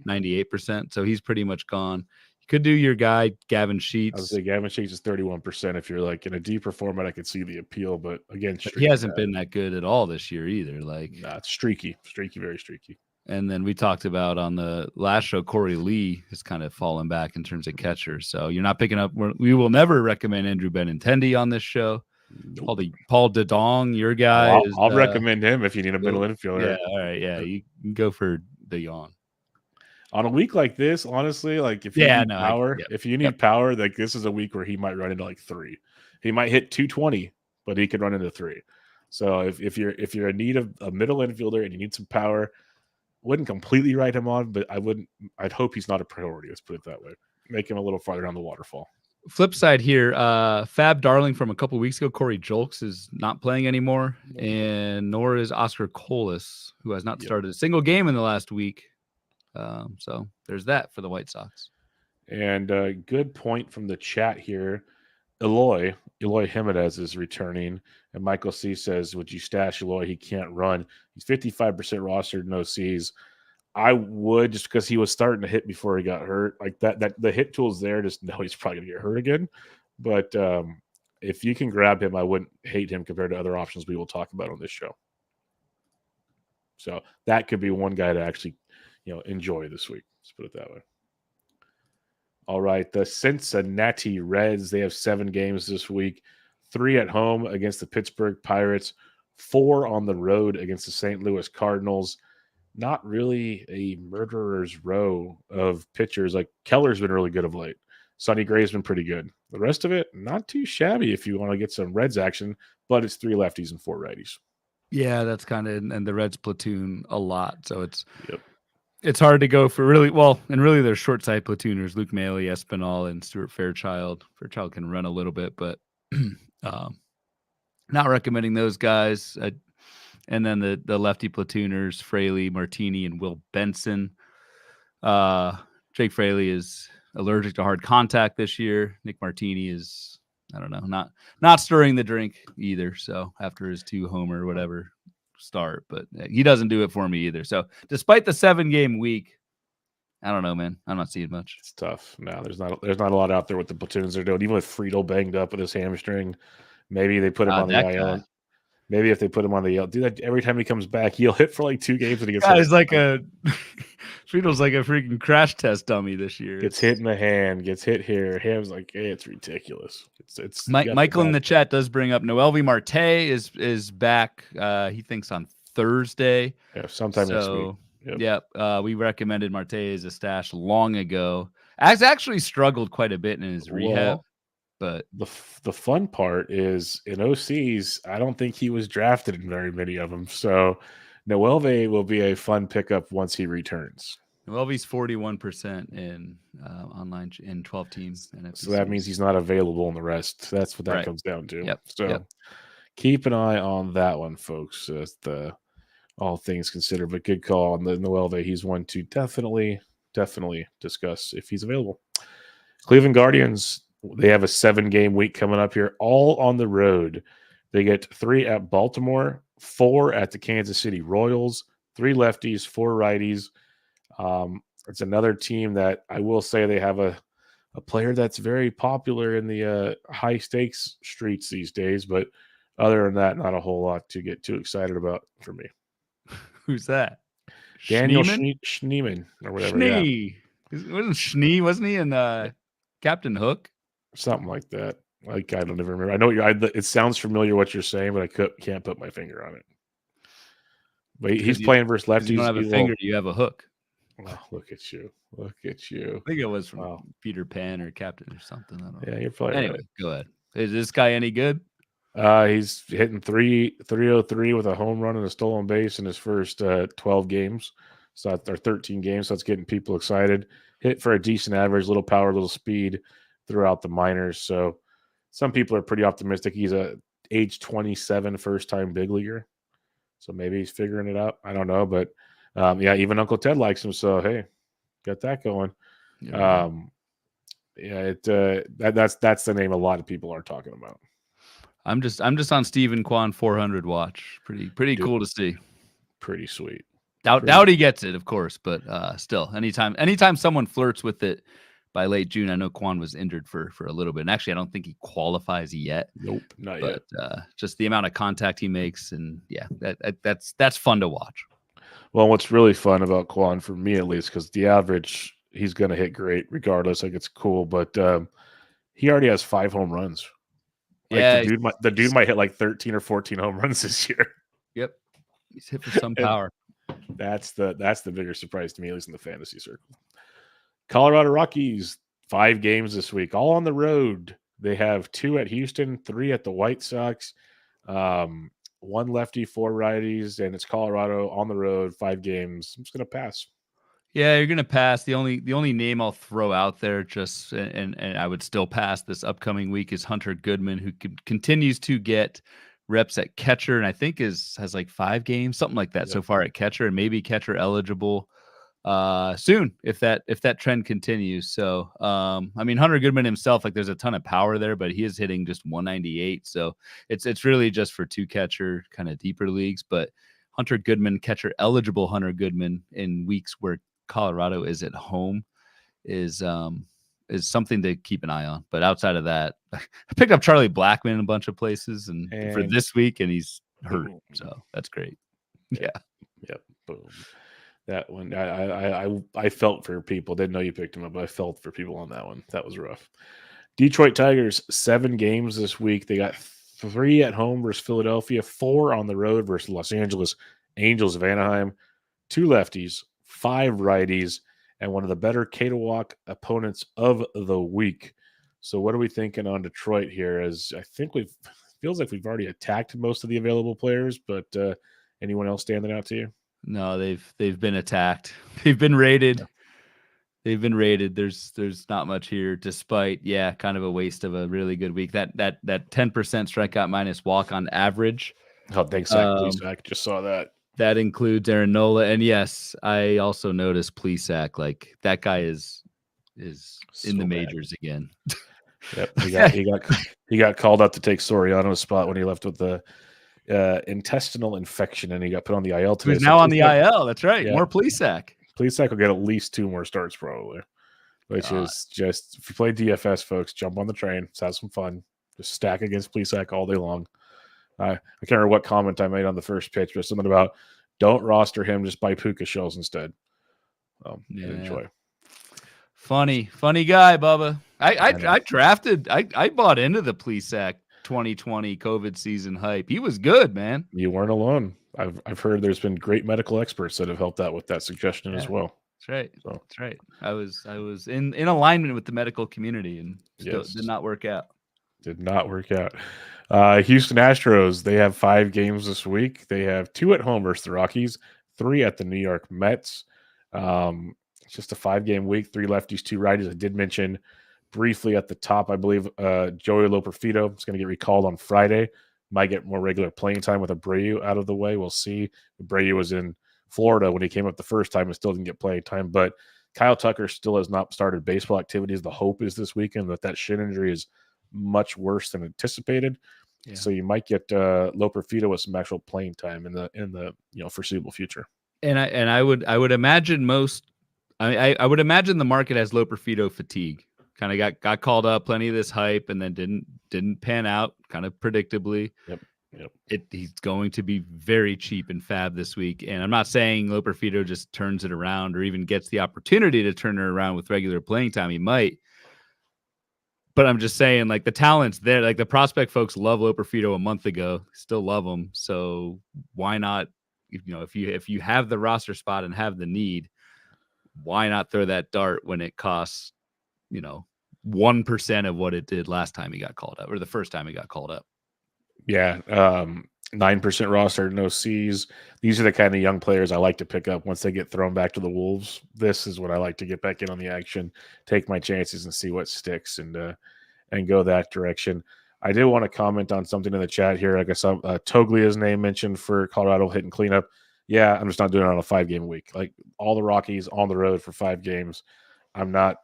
98%. So he's pretty much gone. You could do your guy, Gavin Sheets. I would say Gavin Sheets is 31%. If you're like in a deeper format, I could see the appeal, but again, he hasn't been that good at all this year either. It's streaky, very streaky. And then we talked about on the last show, Corey Lee has kind of fallen back in terms of catcher. So you're not picking up. We will never recommend Andrew Benintendi on this show. Nope. Paul DeDong, your guy. I'll recommend him if you need a middle infielder. Yeah, all right. Yeah, you can go for DeJong. On a week like this, honestly, like if you need power, power, like this is a week where he might run into like 3. He might hit 220, but he could run into 3. So if you're in need of a middle infielder and you need some power, wouldn't completely write him on, but I'd hope he's not a priority. Let's put it that way. Make him a little farther down the waterfall. Flip side here, FAAB darling from a couple weeks ago, Corey Julks is not playing anymore, and nor is Oscar Colas, who has not started a single game in the last week. So there's that for the White Sox. And good point from the chat here. Eloy Jimenez is returning, and Michael C says, would you stash Eloy? He can't run. He's 55% rostered, no Cs. I would, just because he was starting to hit before he got hurt. Like that the hit tool's there. Just know he's probably gonna get hurt again. But if you can grab him, I wouldn't hate him compared to other options we will talk about on this show. So that could be one guy to actually, enjoy this week. Let's put it that way. All right, the Cincinnati Reds, they have 7 games this week, 3 at home against the Pittsburgh Pirates, 4 on the road against the St. Louis Cardinals. Not really a murderer's row of pitchers. Like Keller's been really good of late. Sonny Gray's been pretty good. The rest of it, not too shabby if you want to get some Reds action, but it's 3 lefties and 4 righties. Yeah, that's kind of, and the Reds platoon a lot. So it's hard to go for really their short side platooners, Luke Maile, Espinal, and Stuart Fairchild. Fairchild can run a little bit, but not recommending those guys. And then the lefty platooners, Fraley, Martini, and Will Benson. Jake Fraley is allergic to hard contact this year. Nick Martini is, I don't know, not stirring the drink either. So after his 2 homer, whatever start, but he doesn't do it for me either. So despite the 7-game week, I don't know, man. I'm not seeing much. It's tough. No, there's not a lot out there with the platoons they're doing. Even with Friedel banged up with his hamstring, maybe they put him on the IL. Maybe if they put him on the IL, do that every time he comes back, he'll hit for like 2 games and he gets hit. He's like Friedel's like a freaking crash test dummy this year. Gets hit in the hand, gets hit here. Ham's like, hey, it's ridiculous. It's Michael in the chat does bring up Noelvi Marte is back. He thinks on Thursday. Yeah, sometime next week. Yep. We recommended Marte as a stash long ago. Has actually struggled quite a bit in his rehab. But the fun part is in OCs, I don't think he was drafted in very many of them. So Noelvi will be a fun pickup once he returns. Noelvi's 41% in online in 12 teams. So that means he's not available in the rest. That's what that comes down to. Yep. So keep an eye on that one, folks. The all things considered. But good call on the Noel. He's one to definitely discuss if he's available. Cleveland Guardians, they have a 7-game week coming up here, all on the road. They get 3 at Baltimore, 4 at the Kansas City Royals, 3 lefties, 4 righties. It's another team that I will say they have a player that's very popular in the high stakes streets these days, but other than that, not a whole lot to get too excited about for me. Who's that? Daniel Schneeman? Schneeman or whatever. Schnee. Wasn't he in Captain Hook? Something like that. Like, I don't even remember. I know it sounds familiar what you're saying, but I can't put my finger on it. But he's playing versus lefties. You don't have a finger, you have a hook. Oh, look at you. Look at you. I think it was from Peter Pan or Captain or something. I don't know. Yeah, you're probably anyway, right. Go ahead. Is this guy any good? He's hitting 303 with a home run and a stolen base in his first 12 games. So that's 13 games. So that's getting people excited. Hit for a decent average, little power, little speed throughout the minors. So some people are pretty optimistic. He's a age 27 first-time big leaguer. So maybe he's figuring it out. I don't know. But, yeah, even Uncle Ted likes him. So, hey, got that going. Yeah, that's the name a lot of people are talking about. I'm just on Stephen Kwan 400 watch. Pretty cool to see. Pretty sweet. Doubt he gets it, of course, but still, anytime someone flirts with it by late June, I know Kwan was injured for a little bit, and actually, I don't think he qualifies yet. Nope, not yet. But just the amount of contact he makes, and yeah, that's fun to watch. Well, what's really fun about Kwan, for me at least, because the average, he's going to hit great regardless. Like, it's cool, but he already has 5 home runs. Like, yeah, the dude might hit like 13 or 14 home runs this year. Yep, he's hit for some power. That's the bigger surprise to me, at least in the fantasy circle. Colorado Rockies, 5 games this week, all on the road. They have 2 at Houston, 3 at the White Sox, 1 lefty, 4 righties, and it's Colorado on the road, 5 games. I'm just gonna pass. Yeah, you're gonna pass. The only name I'll throw out there, just and I would still pass this upcoming week, is Hunter Goodman, who continues to get reps at catcher, and I think has like 5 games, something like that, so far at catcher, and maybe catcher eligible soon if that trend continues. So I mean, Hunter Goodman himself, like, there's a ton of power there, but he is hitting just 198, so it's really just for 2 catcher kind of deeper leagues. But Hunter Goodman, catcher eligible Hunter Goodman in weeks where Colorado is at home is something to keep an eye on. But outside of that, I picked up Charlie Blackmon in a bunch of places and for this week, and he's hurt. So that's great. Yeah. Yep. Boom. That one, I felt for people. Didn't know you picked him up, but I felt for people on that one. That was rough. Detroit Tigers, 7 games this week. They got 3 at home versus Philadelphia, 4 on the road versus Los Angeles Angels of Anaheim, 2 lefties, 5 righties, and one of the better K-to-walk opponents of the week. So what are we thinking on Detroit here? As I think feels like we've already attacked most of the available players, but anyone else standing out to you? No, they've been attacked. They've been raided. Yeah. They've been raided. There's not much here, despite kind of a waste of a really good week. That 10% strikeout minus walk on average. Oh, thanks, Zach. Plesac. Just saw that. That includes Aaron Nola, and yes, I also noticed Plesac. Like, that guy is so in the majors again. Yep, he got called up to take Soriano's spot when he left with the intestinal infection, and he got put on the IL today. He's now on the IL. That's right. Yeah. More Plesac. Plesac will get at least 2 more starts probably, which is just, if you play DFS, folks, jump on the train. Let's have some fun. Just stack against Plesac all day long. I can't remember what comment I made on the first pitch, but something about don't roster him, just buy puka shells instead. Enjoy. Funny guy, Bubba. I bought into the Plesac 2020 COVID season hype. He was good, man. You weren't alone. I've heard there's been great medical experts that have helped out with that suggestion as well. That's right. So. That's right. I was in alignment with the medical community, and still did not work out. Did not work out. Houston Astros, they have 5 games this week. They have 2 at home versus the Rockies, 3 at the New York Mets. It's just a 5-game week, 3 lefties, 2 righties. I did mention briefly at the top, I believe Joey Loperfido is going to get recalled on Friday. might get more regular playing time with Abreu out of the way. We'll see. Abreu was in Florida when he came up the first time and still didn't get playing time. But Kyle Tucker still has not started baseball activities. The hope is this weekend that shin injury is much worse than anticipated. Yeah. So you might get Loperfido with some actual playing time in the foreseeable future. And I would imagine I would imagine the market has Loperfido fatigue. Kind of got called up, plenty of this hype, and then didn't pan out, kind of predictably. Yep. He's going to be very cheap in FAAB this week. And I'm not saying Loperfido just turns it around or even gets the opportunity to turn it around with regular playing time. He might. But I'm just saying, like, the talent's there. Like, the prospect folks love Loperfido a month ago, still love him. So why not, if you have the roster spot and have the need, why not throw that dart when it costs, 1% of what it did last time he got called up, or the first time he got called up? Yeah. 9% roster, no C's. These are the kind of young players I like to pick up once they get thrown back to the Wolves. This is what I like to get back in on the action, take my chances and see what sticks and go that direction. I did want to comment on something in the chat here. Like I saw Toglia's name mentioned for Colorado hitting cleanup. Yeah, I'm just not doing it on a 5-game week. Like, all the Rockies on the road for 5 games. I'm not,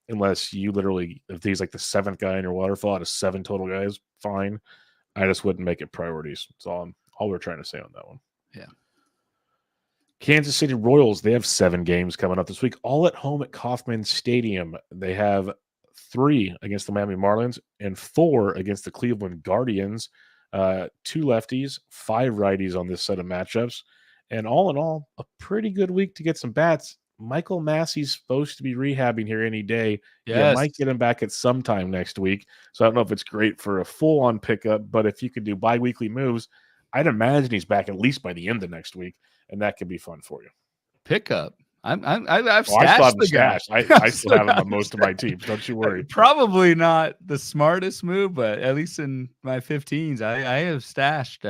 unless you literally, if he's like the 7th guy in your waterfall out of 7 total guys, fine. I just wouldn't make it priorities. That's all we're trying to say on that one. Yeah. Kansas City Royals, they have 7 games coming up this week, all at home at Kauffman Stadium. They have 3 against the Miami Marlins and 4 against the Cleveland Guardians. 2 lefties, 5 righties on this set of matchups. And all in all, a pretty good week to get some bats. Michael Massey's supposed to be rehabbing here any day. Yes. You might get him back at some time next week. So I don't know if it's great for a full-on pickup, but if you could do bi-weekly moves, I'd imagine he's back at least by the end of next week, and that could be fun for you. Pickup. I've stashed the guy. I still have him on most of my teams. Don't you worry. Probably not the smartest move, but at least in my 15s, I have stashed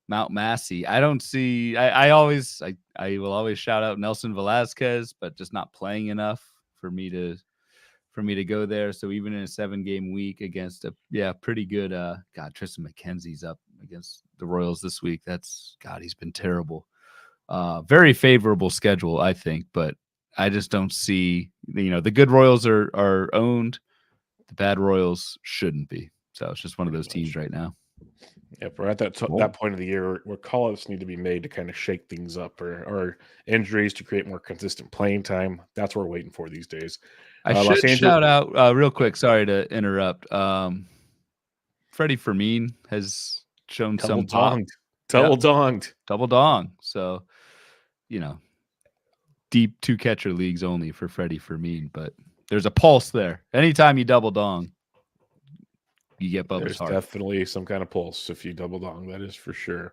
Mount Massey. I don't see. I will always shout out Nelson Velasquez, but just not playing enough for me to go there. So even in a 7-game week against a pretty good Tristan McKenzie's up against the Royals this week. He's been terrible. Very favorable schedule, I think, but I just don't see. The good Royals are owned. The bad Royals shouldn't be. So it's just one of those teams right now. Yep, we're at that point of the year where call-ups need to be made to kind of shake things up, or injuries to create more consistent playing time. That's what we're waiting for these days. I should shout out real quick. Sorry to interrupt. Freddie Fermin has shown some pop. Double donged. So, deep 2-catcher leagues only for Freddie Fermin, but there's a pulse there. Anytime you double dong, you get Bubba's heart. There's definitely some kind of pulse if you double dong. That is for sure.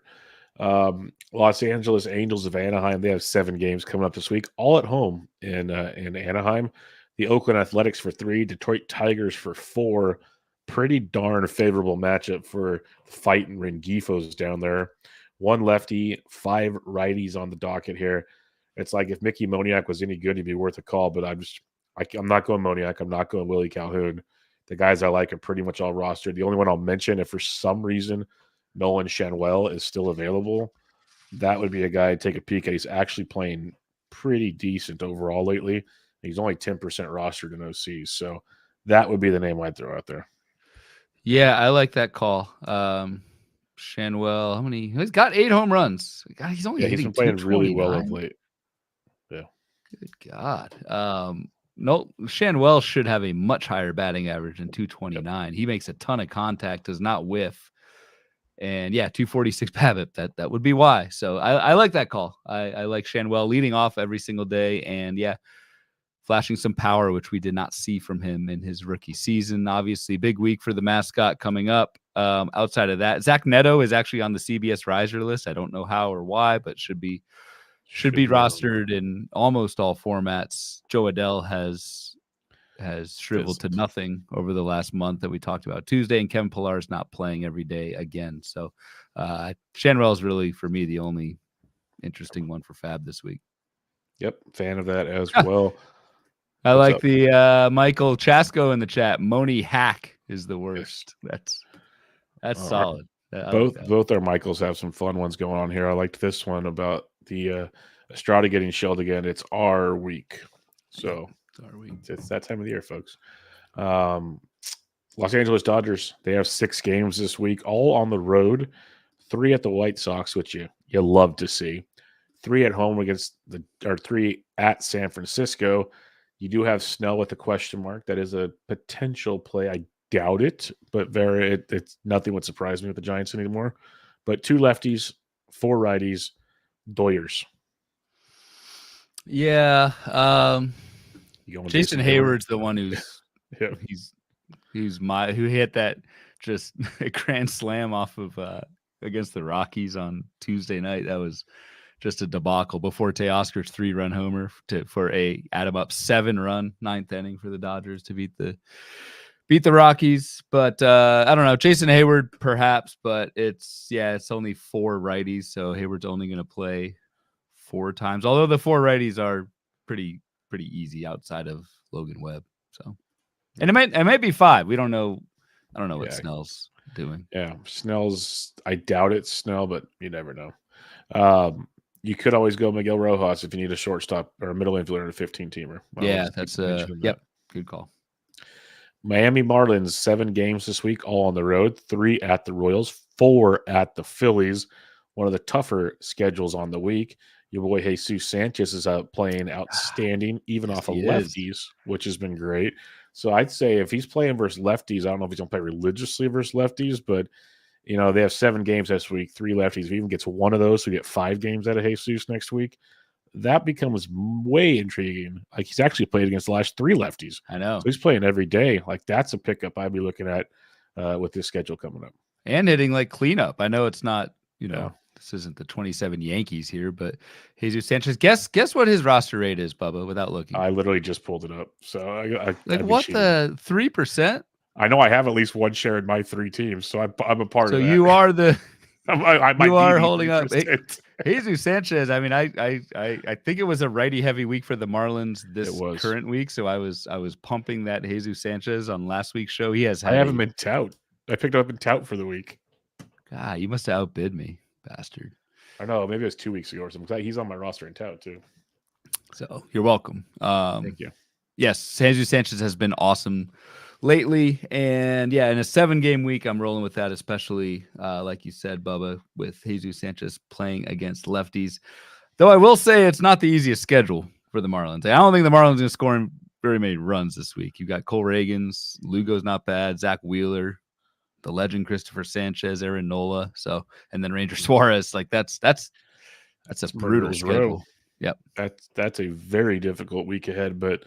Los Angeles Angels of Anaheim, they have 7 games coming up this week, all at home in Anaheim. The Oakland Athletics for 3, Detroit Tigers for 4. Pretty darn favorable matchup for fighting Rengifos down there. 1 lefty, 5 righties on the docket here. It's like if Mickey Moniak was any good, he'd be worth a call, but I'm not going Moniak. I'm not going Willie Calhoun. The guys I like are pretty much all rostered. The only one I'll mention, if for some reason Nolan Schanuel is still available, that would be a guy I'd take a peek at. He's actually playing pretty decent overall lately. He's only 10% rostered in OCs, so that would be the name I'd throw out there. Yeah, I like that call. Schanuel, he's got 8 home runs. God, he's only hitting he's been playing really well of late. Yeah. Good God. No, Schanuel should have a much higher batting average than 229. Yep. He makes a ton of contact, does not whiff. And 246 BABIP. That would be why. So I like that call. I like Schanuel leading off every single day, and flashing some power, which we did not see from him in his rookie season. Obviously, big week for the mascot coming up. Outside of that, Zach Neto is actually on the CBS riser list. I don't know how or why, but should be rostered in almost all formats. Joe Adell has shriveled to nothing over the last month that we talked about Tuesday, and Kevin Pillar is not playing every day again. So Schanuel is really, for me, the only interesting one for FAAB this week. Yep, fan of that as well. I like the Michael Chasko in the chat. Moni Hack is the worst. That's solid. Both our Michaels have some fun ones going on here. I liked this one about the Estrada getting shelled again. It's our week. So it's our week. It's that time of the year, folks. Los Angeles Dodgers, they have 6 games this week, all on the road. 3 at the White Sox, which you love to see. 3 at home against 3 at San Francisco. You do have Snell with a question mark. That is a potential play. I doubt it, but it's nothing would surprise me with the Giants anymore. But 2 lefties, 4 righties, Doyers. Yeah. Jason Hayward's the one who's yeah. who hit that just a grand slam off of against the Rockies on Tuesday night. That was just a debacle before Teoscar's 3-run homer for a add him up 7-run 9th inning for the Dodgers to beat the Rockies. But I don't know, Jason Hayward perhaps, but it's only 4 righties, so Hayward's only going to play 4 times. Although the 4 righties are pretty easy outside of Logan Webb. So, and it might be 5. We don't know. I don't know what Snell's doing. Yeah, Snell's. I doubt it's Snell, but you never know. You could always go Miguel Rojas if you need a shortstop or a middle infielder in a 15-teamer. That's good call. Miami Marlins, 7 games this week, all on the road. 3 at the Royals, 4 at the Phillies. One of the tougher schedules on the week. Your boy Jesus Sanchez is out playing outstanding, even off of lefties, which has been great. So I'd say if he's playing versus lefties, I don't know if he's going to play religiously versus lefties, but they have 7 games this week, 3 lefties. If he even gets one of those, we get 5 games out of Jesus next week. That becomes way intriguing. Like, he's actually played against the last 3 lefties. I know. So he's playing every day. Like, that's a pickup I'd be looking at with this schedule coming up. And hitting like cleanup. I know it's not, this isn't the 27 Yankees here, but Jesus Sanchez, guess what his roster rate is, Bubba, without looking. I literally just pulled it up. So what, the 3%? I know I have at least one share in my 3 teams, so I'm a part of that. So you are the you are holding 3%. up. Jesus Sanchez. I mean, I think it was a righty heavy week for the Marlins this current week. So I was pumping that Jesus Sanchez on last week's show. He has. I have him in tout. I picked up in tout for the week. God, you must have outbid me, bastard. I know. Maybe it was 2 weeks ago or something. He's on my roster in tout too. So you're welcome. Thank you. Yes, Jesus Sanchez has been awesome lately, and in a 7-game week, I'm rolling with that, especially like you said, Bubba, with Jesus Sanchez playing against lefties. Though I will say it's not the easiest schedule for the Marlins. I don't think the Marlins are going to score very many runs this week. You've got Cole Reagans, Lugo's not bad, Zach Wheeler, the legend Christopher Sanchez, Aaron Nola, and then Ranger Suarez. Like that's a brutal schedule. Yep, that's a very difficult week ahead. But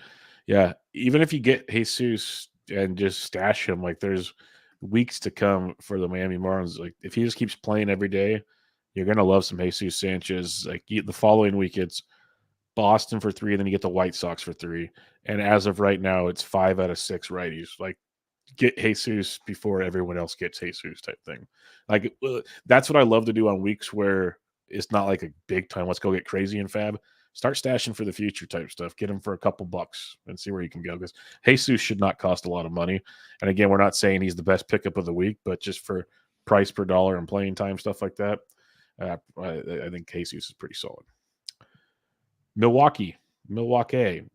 yeah, even if you get Jesus and just stash him, like, there's weeks to come for the Miami Marlins. Like, if he just keeps playing every day, you're gonna love some Jesus Sanchez. Like, the following week, it's Boston for 3, and then you get the White Sox for 3. And as of right now, it's 5 out of 6 righties. Like, get Jesus before everyone else gets Jesus type thing. Like, that's what I love to do on weeks where it's not like a big time, let's go get crazy in FAAB. Start stashing for the future type stuff. Get him for a couple bucks and see where you can go, because Jesus should not cost a lot of money. And again, we're not saying he's the best pickup of the week, but just for price per dollar and playing time, stuff like that, I think Jesus is pretty solid. Milwaukee,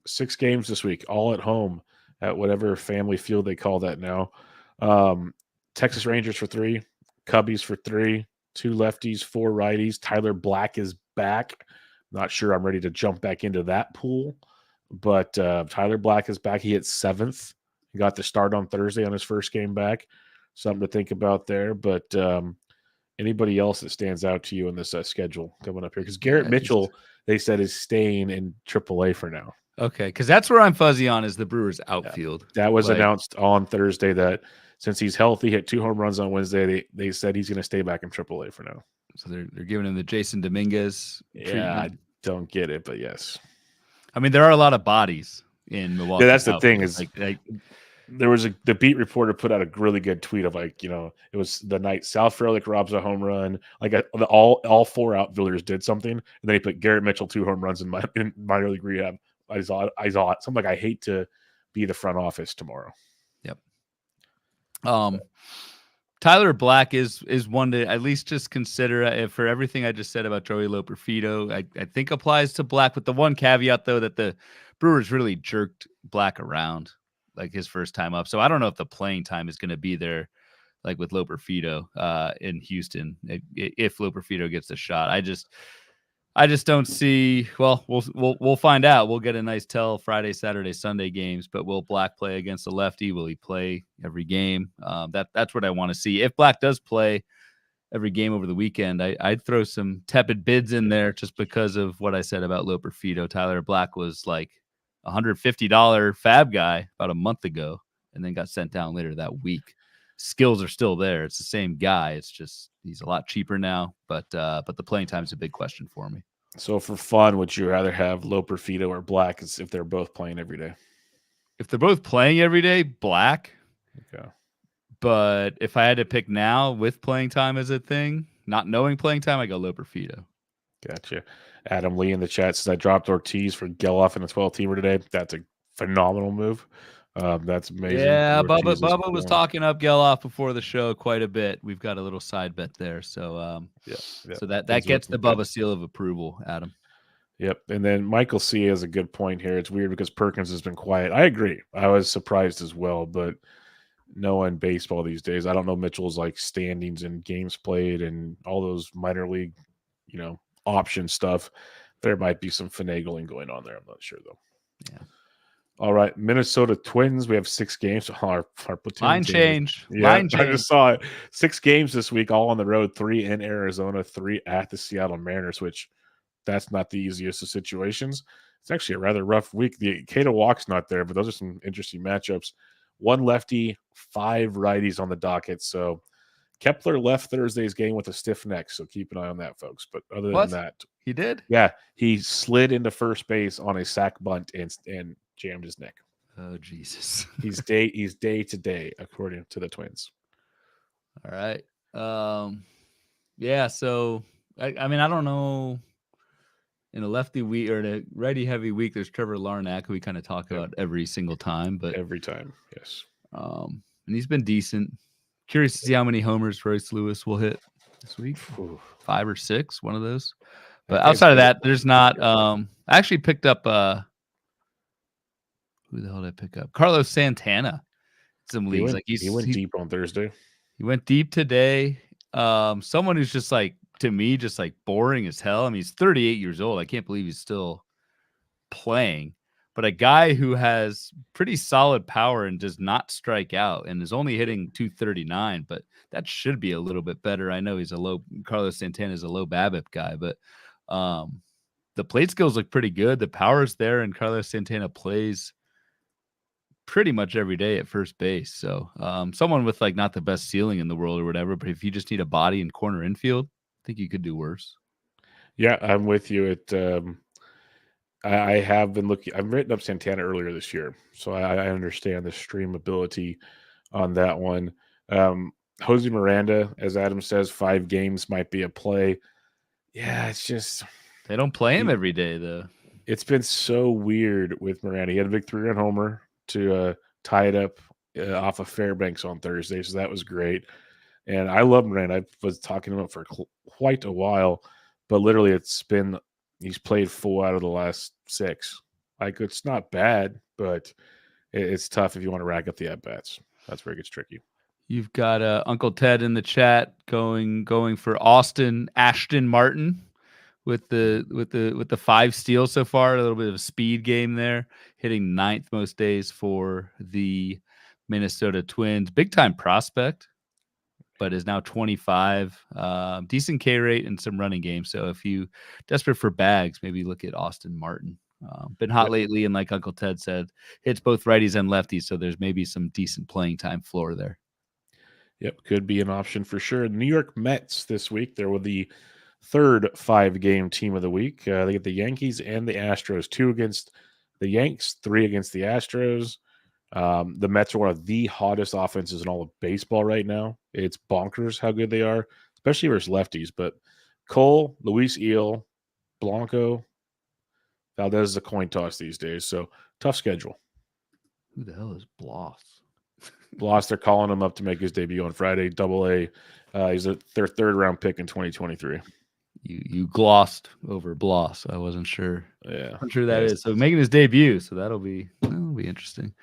6 games this week, all at home at whatever family field they call that now. Texas Rangers for 3, Cubbies for 3, 2 lefties, 4 righties. Tyler Black is back. Not sure I'm ready to jump back into that pool, but Tyler Black is back. He hit 7th. He got the start on Thursday on his first game back. Something to think about there. But anybody else that stands out to you in this schedule coming up here? Because Garrett Mitchell, they said, is staying in AAA for now. Okay, because that's where I'm fuzzy on, is the Brewers outfield. Yeah, that was announced on Thursday that since he's healthy, hit 2 home runs on Wednesday, they said he's going to stay back in AAA for now. So they're giving him the Jason Dominguez treatment. I don't get it, but yes. I mean, there are a lot of bodies in Milwaukee. Yeah, that's the thing is, like there was the beat reporter put out a really good tweet of, like, it was the night Sal Frelick robs a home run. Like, all 4 outfielders did something, and then he put Garrett Mitchell 2 home runs in minor league rehab. I saw it. Something like, I hate to be the front office tomorrow. Yep. Tyler Black is one to at least just consider for everything I just said about Joey Loperfido. I think applies to Black, with the one caveat though that the Brewers really jerked Black around like his first time up. So I don't know if the playing time is going to be there like with Loperfido in Houston if Loperfido gets a shot. I just don't see. Well, we'll find out. We'll get a nice tell Friday, Saturday, Sunday games. But will Black play against a lefty? Will he play every game? That's what I want to see. If Black does play every game over the weekend, I'd throw some tepid bids in there just because of what I said about Loperfido. Tyler Black was like $150 FAAB guy about a month ago, and then got sent down later that week. Skills are still there. It's the same guy. It's just he's a lot cheaper now, but the playing time is a big question for me. So for fun, would you rather have Loperfido or Black if they're both playing every day? If they're both playing every day, Black. Okay. But if I had to pick now with playing time as a thing, not knowing playing time, I go Loperfido. Gotcha. Adam Lee in the chat says I dropped Ortiz for Geloff in the 12-teamer today. That's a phenomenal move. That's amazing. Yeah, Bubba was talking up Geloff before the show quite a bit. We've got a little side bet there, so so that gets the Bubba seal of approval, Adam. Yep, and then Michael C has a good point here. It's weird because Perkins has been quiet. I agree. I was surprised as well, but knowing baseball these days, I don't know Mitchell's like standings and games played and all those minor league, option stuff. There might be some finagling going on there. I'm not sure though. Yeah. All right, Minnesota Twins. We have 6 games. Our platoon line change. Yeah, line change. I just saw it. 6 games this week, all on the road. 3 in Arizona, 3 at the Seattle Mariners. Which that's not the easiest of situations. It's actually a rather rough week. The Cato Walk's not there, but those are some interesting matchups. 1 lefty, 5 righties on the docket. So Kepler left Thursday's game with a stiff neck, so keep an eye on that, folks. But other than that, he did. Yeah, he slid into first base on a sac bunt and jammed his neck. Oh Jesus! He's day to day, according to the Twins. All right. Yeah. So I mean, I don't know. In a lefty week or in a righty heavy week, there's Trevor Larnach, who we kind of talk about every single time. But every time, yes. And he's been decent. Curious to see how many homers Royce Lewis will hit this week. 5 or 6, one of those. But outside of that, there's not. I actually picked up. Who the hell did I pick up? Carlos Santana. Some leagues. He went deep on Thursday. He went deep today. Someone who's just like, to me, just like boring as hell. I mean, he's 38 years old. I can't believe he's still playing. But a guy who has pretty solid power and does not strike out and is only hitting 239, but that should be a little bit better. I know Carlos Santana is a low BABIP guy, but the plate skills look pretty good. The power's there, and Carlos Santana plays pretty much every day at first base. So someone with like not the best ceiling in the world or whatever, but if you just need a body in corner infield, I think you could do worse. Yeah, I'm with you. I have been looking. I've written up Santana earlier this year, so I understand the stream ability on that one. Jose Miranda, as Adam says, 5 games might be a play. Yeah, it's just they don't play him every day though. It's been so weird with Miranda. He had a big 3-run homer to tie it up off of Fairbanks on Thursday, so that was great. And I love Miranda. I was talking about for quite a while, but literally he's played 4 out of the last 6. Like, it's not bad, but it's tough if you want to rack up the at-bats. That's where it gets tricky. You've got Uncle Ted in the chat going for Ashton Martin with the 5 steals so far. A little bit of a speed game there, hitting 9th most days for the Minnesota Twins. Big time prospect, but is now 25. Decent K rate and some running game. So if you desperate for bags, maybe look at Austin Martin. Been hot lately, and like Uncle Ted said, hits both righties and lefties. So there's maybe some decent playing time floor there. Yep, could be an option for sure. New York Mets this week. They were the 3rd 5-game team of the week. They get the Yankees and the Astros. 2 against the Yanks, 3 against the Astros. The Mets are one of the hottest offenses in all of baseball right now. It's bonkers how good they are, especially versus lefties. But Cole, Luis Eel, Blanco, Valdez is a coin toss these days. So tough schedule. Who the hell is Bloss? Bloss, they're calling him up to make his debut on Friday. Double-A. He's their third-round pick in 2023. You glossed over Bloss. I wasn't sure. Yeah, I'm sure that is. So making his debut. So that'll be interesting.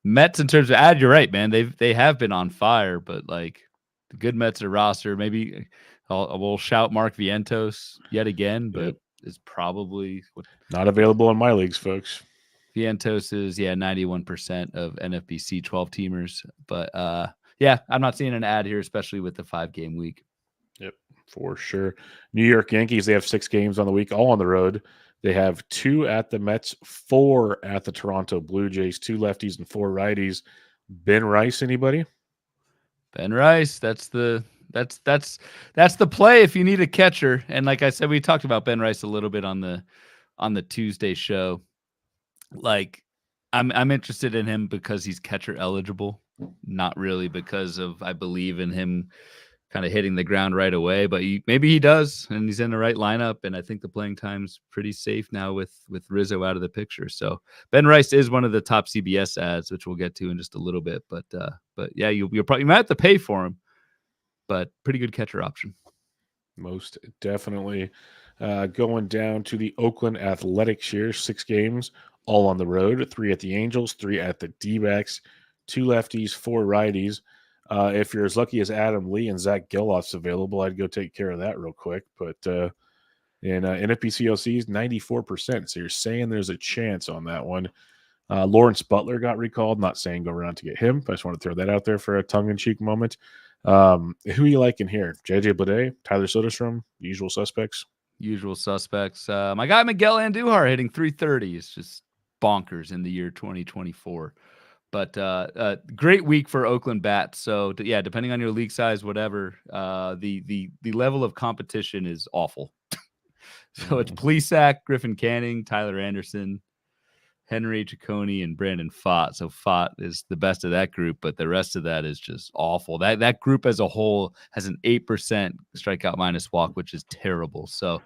Mets in terms of you're right, man. They have been on fire, but like the good Mets are roster. Maybe we'll shout Mark Vientos yet again, but it's probably not available in my leagues, folks. Vientos is 91% of NFBC 12 teamers, but I'm not seeing an ad here, especially with the 5-game week. Yep, for sure. New York Yankees, they have 6 games on the week, all on the road. They have 2 at the Mets, 4 at the Toronto Blue Jays, 2 lefties and 4 righties. Ben Rice, anybody? Ben Rice, that's the play if you need a catcher. And like I said, we talked about Ben Rice a little bit on the Tuesday show. Like I'm interested in him because he's catcher eligible, not really because of I believe in him kind of hitting the ground right away, but maybe he does, and he's in the right lineup, and I think the playing time's pretty safe now with Rizzo out of the picture. So Ben Rice is one of the top CBS ads, which we'll get to in just a little bit. But yeah, you might have to pay for him, but pretty good catcher option. Most definitely. Going down to the Oakland Athletics here, 6 games, all on the road, 3 at the Angels, 3 at the D-backs, 2 lefties, 4 righties. If you're as lucky as Adam Lee and Zach Geloff's available, I'd go take care of that real quick. But in NFBC is 94%, so you're saying there's a chance on that one. Lawrence Butler got recalled. Not saying go around to get him. I just want to throw that out there for a tongue-in-cheek moment. Who are you liking here? JJ Bleday, Tyler Soderstrom, usual suspects? Usual suspects. My guy Miguel Andujar hitting 330 is just bonkers in the year 2024. But great week for Oakland bats. So yeah, depending on your league size, whatever, the level of competition is awful. So it's Plesac, Griffin Canning, Tyler Anderson, Henry Ciccone, and Brandon Pfaadt. So Pfaadt is the best of that group, but the rest of that is just awful. That group as a whole has an 8% strikeout minus walk, which is terrible. So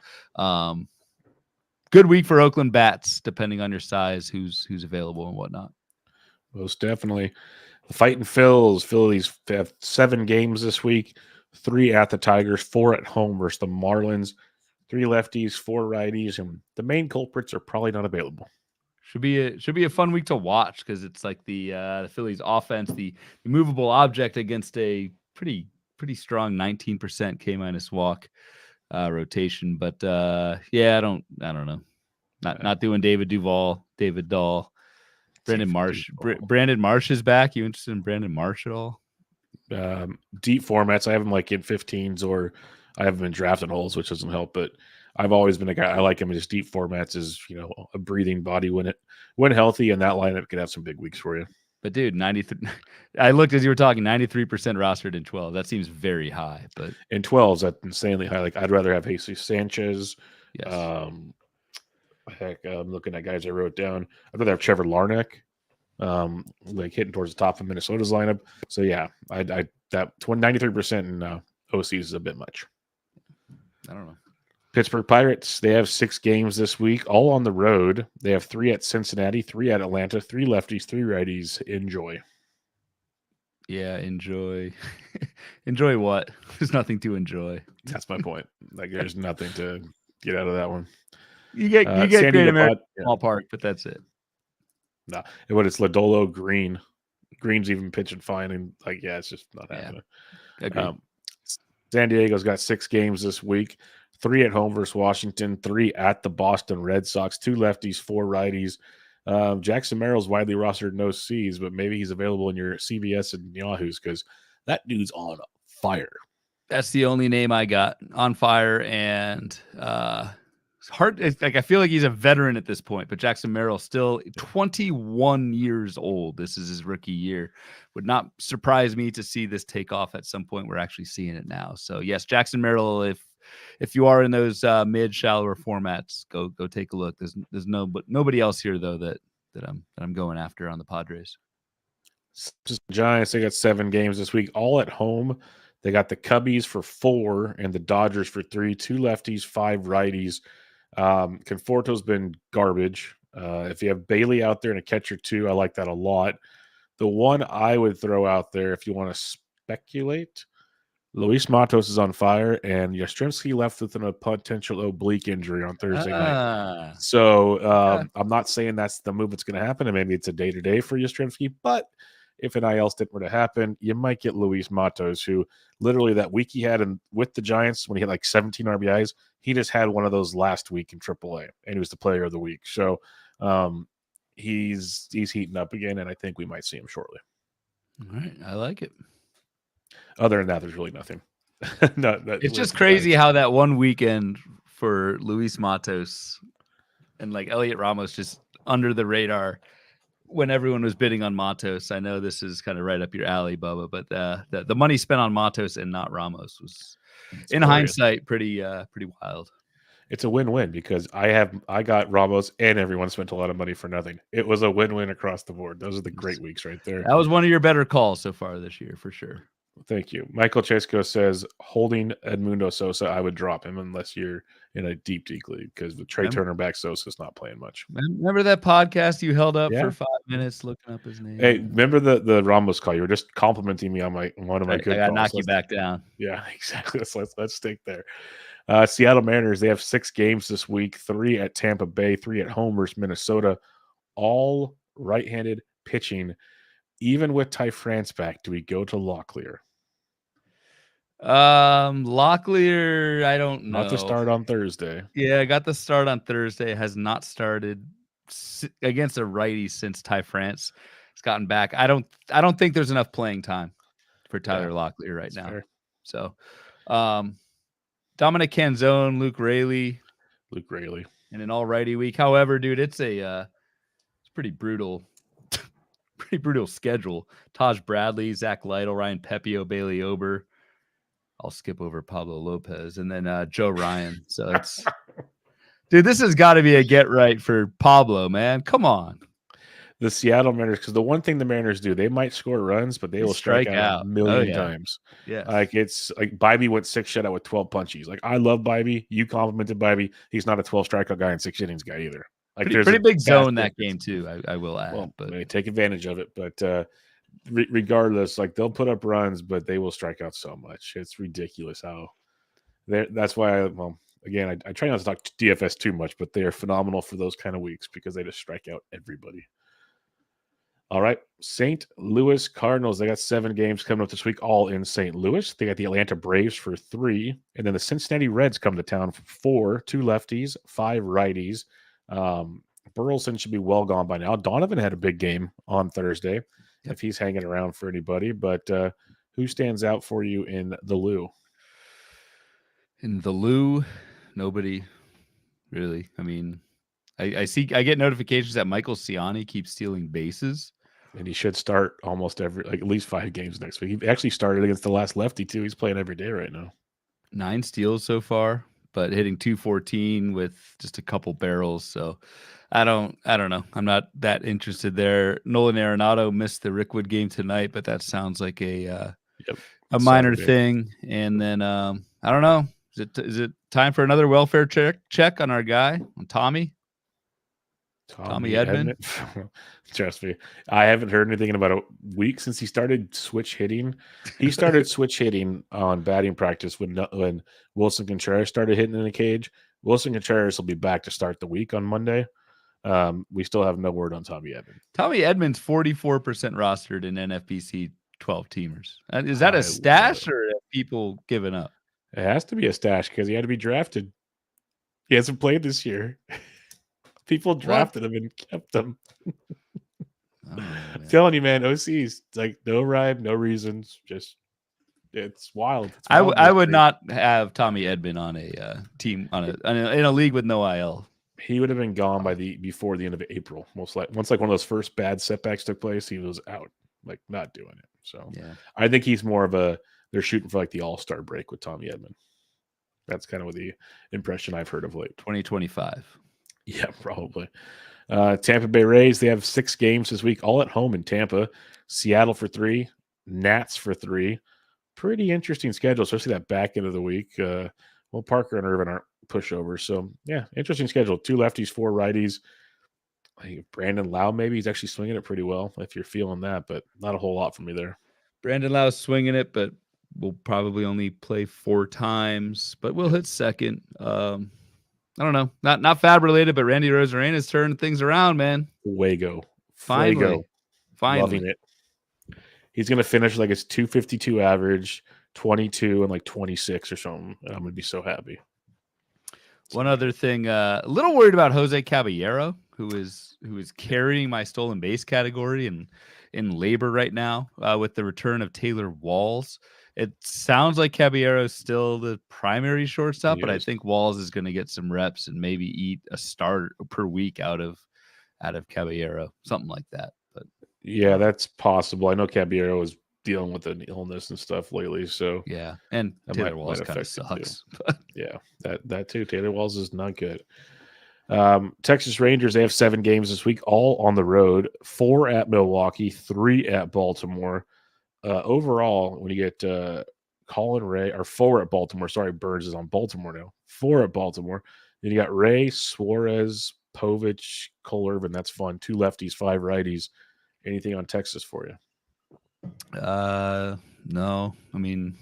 good week for Oakland bats, depending on your size, who's available and whatnot. Most definitely. The Fighting Phils. Phillies have 7 games this week, 3 at the Tigers, 4 at home versus the Marlins, 3 lefties, 4 righties, and the main culprits are probably not available. Should be a fun week to watch because it's like the Phillies offense, the movable object against a pretty strong 19% K minus walk rotation. But I don't know. Not doing David Duvall, David Dahl. Brandon Marsh. Brandon Marsh is back. You interested in Brandon Marsh at all? Deep formats. I have him like in 15s, or I have him in drafted holes, which doesn't help. But I've always been a guy. I like him in his deep formats as a breathing body when healthy, and that lineup could have some big weeks for you. But dude, 93. I looked as you were talking, 93% rostered in 12. That seems very high. But in 12s, that's insanely high. Like I'd rather have Jesus Sanchez. Yes. Heck, I'm looking at guys I wrote down. I'd rather have Trevor Larnach, like hitting towards the top of Minnesota's lineup. So yeah, that 93% in OCs is a bit much. I don't know. Pittsburgh Pirates, they have 6 games this week, all on the road. They have 3 at Cincinnati, 3 at Atlanta, 3 lefties, 3 righties. Enjoy. Yeah, enjoy. Enjoy what? There's nothing to enjoy. That's my point. Like there's nothing to get out of that one. You get Great American Ballpark, but that's it. No, but it's Lodolo Green. Green's even pitching fine, and it's just not happening. San Diego's got 6 games this week, 3 at home versus Washington, 3 at the Boston Red Sox, 2 lefties, 4 righties. Jackson Merrill's widely rostered no C's, but maybe he's available in your CBS and Yahoo's because that dude's on fire. That's the only name I got on fire, and it's like I feel like he's a veteran at this point, but Jackson Merrill still 21 years old. This is his rookie year. Would not surprise me to see this take off at some point. We're actually seeing it now. So yes, Jackson Merrill, if you are in those mid shallower formats, go take a look. There's nobody else here though that I'm going after on the Padres. Giants, they got 7 games this week, all at home. They got the Cubbies for 4 and the Dodgers for 3, 2 lefties, 5 righties. Conforto's been garbage. If you have Bailey out there and a catcher too, I like that a lot. The one I would throw out there, if you want to speculate, Luis Matos is on fire, and Yastrzemski left with a potential oblique injury on Thursday night. So I'm not saying that's the move that's going to happen, and maybe it's a day-to-day for Yastrzemski, but if an IL stint were to happen, you might get Luis Matos, who literally that week he had with the Giants when he had like 17 RBIs, he just had one of those last week in AAA, and he was the player of the week. So he's heating up again, and I think we might see him shortly. All right, I like it. Other than that, there's really nothing. It's just crazy how that one weekend for Luis Matos and like Elliot Ramos just under the radar when everyone was bidding on Matos. I know this is kind of right up your alley, Bubba, but the money spent on Matos and not Ramos was, in hindsight, pretty wild. It's a win-win because I got Ramos and everyone spent a lot of money for nothing. It was a win-win across the board. Those are the great weeks right there. That was one of your better calls so far this year, for sure. Thank you. Michael Chesco says, holding Edmundo Sosa, I would drop him unless you're in a deep league because with Trey Turner back, Sosa's not playing much. Remember that podcast you held up for 5 minutes looking up his name? Hey, remember the Ramos call? You were just complimenting me on one of my good calls. I gotta knock you back down. Yeah, exactly. Let's stick there. Seattle Mariners, they have 6 games this week, 3 at Tampa Bay, 3 at home versus Minnesota, all right-handed pitching. Even with Ty France back, do we go to Locklear? Locklear, I don't know. Not to start on Thursday. Yeah, I got the start on Thursday. Has not started against a righty since Ty France has gotten back. I don't think there's enough playing time for Tyler Locklear right now. Fair. So, Dominic Canzone, Luke Raley, in an all righty week. However, dude, it's pretty brutal. Pretty brutal schedule. Taj Bradley, Zach Lytle, Ryan Pepio, Bailey Ober. I'll skip over Pablo Lopez and then Joe Ryan. So it's, dude, this has got to be a get right for Pablo, man. Come on. The Seattle Mariners, because the one thing the Mariners do, they might score runs, but they will strike out a million times. Yeah. Like it's like Bybee went 6 shutout with 12 punchies. Like I love Bybee. You complimented Bybee. He's not a 12 strikeout guy and 6 innings guy either. Like pretty big zone that game too. I will add. Well, but they take advantage of it. But regardless, like they'll put up runs, but they will strike out so much. It's ridiculous how. That's why I try not to talk DFS too much, but they are phenomenal for those kind of weeks because they just strike out everybody. All right, St. Louis Cardinals. They got 7 games coming up this week, all in St. Louis. They got the Atlanta Braves for 3, and then the Cincinnati Reds come to town for 4, 2 lefties, 5 righties. Burleson should be well gone by now. Donovan had a big game on Thursday, if he's hanging around for anybody. But who stands out for you in the Lou? In the Lou, nobody really. I mean, I get notifications that Michael Ciani keeps stealing bases. And he should start almost at least 5 games next week. He actually started against the last lefty, too. He's playing every day right now. 9 steals so far, but hitting .214 with just a couple barrels. So I don't know. I'm not that interested there. Nolan Arenado missed the Rickwood game tonight, but that sounds like a minor thing. And then I don't know. Is it time for another welfare check on our guy, on Tommy? Tommy Edman. Trust me, I haven't heard anything in about a week since he started switch hitting. He started switch hitting on batting practice when Wilson Contreras started hitting in the cage. Wilson Contreras will be back to start the week on Monday. We still have no word on Tommy Edman. Tommy Edman's 44% rostered in NFBC 12 teamers. Is that a stash or have people given up? It has to be a stash because he had to be drafted. He hasn't played this year. People drafted him and kept him. I'm telling you, man, OC's like no rhyme, no reasons. Just it's wild. I would not have Tommy Edman on a team in a league with no IL. He would have been gone before the end of April. Most like once one of those first bad setbacks took place, he was out, like not doing it. So I think he's more of they're shooting for like the All-Star break with Tommy Edman. That's kind of what the impression I've heard of late. 2025. Yeah, probably. Tampa Bay Rays, they have 6 games this week, all at home in Tampa. Seattle for 3, Nats for 3. Pretty interesting schedule, especially that back end of the week. Parker and Irvin aren't pushovers. So, yeah, interesting schedule. 2 lefties, 4 righties. I think Brandon Lau, maybe he's actually swinging it pretty well if you're feeling that, but not a whole lot for me there. Brandon Lau's swinging it, but we'll probably only play 4 times, but we'll hit second. I don't know, not FAAB related, but Randy Rosarena's turning things around, man. Fuego. Finally. Loving it. He's going to finish like his 252 average, 22 and like 26 or something. And I'm going to be so happy. One other thing, a little worried about Jose Caballero, who is carrying my stolen base category and in labor right now with the return of Taylor Walls. It sounds like Caballero is still the primary shortstop, but I think Walls is going to get some reps and maybe eat a start per week out of Caballero, something like that. But yeah, that's possible. I know Caballero is dealing with an illness and stuff lately, so yeah, and Taylor Walls kind of sucks. Yeah, that too. Taylor Walls is not good. Texas Rangers, they have 7 games this week, all on the road. 4 at Milwaukee, 3 at Baltimore. Overall, when you get Colin Ray, or 4 at Baltimore, sorry, Burns is on Baltimore now. 4 at Baltimore. Then you got Ray, Suarez, Povich, Cole Irvin. That's fun. 2 lefties, 5 righties. Anything on Texas for you? No. I mean,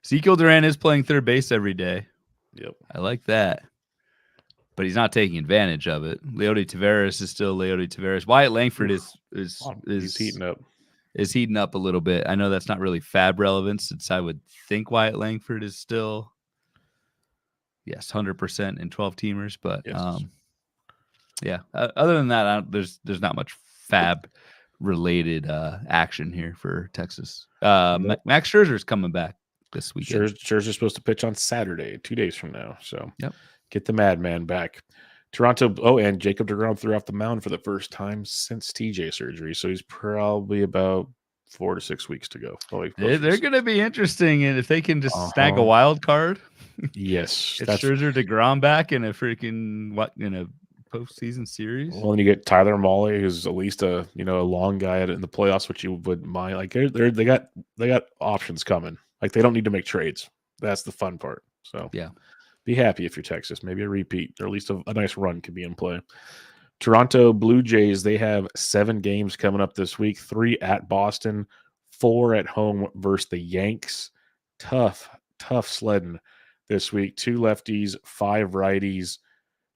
Ezekiel Duran is playing third base every day. Yep. I like that. But he's not taking advantage of it. Leody Taveras is still Leody Taveras. Wyatt Langford is heating up. Is heating up a little bit. I know that's not really FAAB relevant, since I would think Wyatt Langford is still 100% in 12 teamers. But yes. Other than that, there's not much FAAB related action here for Texas. Max Scherzer's coming back this weekend. Scherzer's supposed to pitch on Saturday, 2 days from now. So get the madman back. Toronto. Oh, and Jacob deGrom threw off the mound for the first time since TJ surgery. So he's probably about 4 to 6 weeks to go. They're going to be interesting, and if they can just snag a wild card. Yes, it's Scherzer deGrom back in a freaking postseason series. Well, and you get Tyler Mahle, who's at least a long guy in the playoffs, which you would mind. Like they got options coming. Like they don't need to make trades. That's the fun part. So be happy if you're Texas. Maybe a repeat, or at least a nice run could be in play. Toronto Blue Jays, they have 7 games coming up this week. 3 at Boston, 4 at home versus the Yanks. Tough sledding this week. 2 lefties, 5 righties.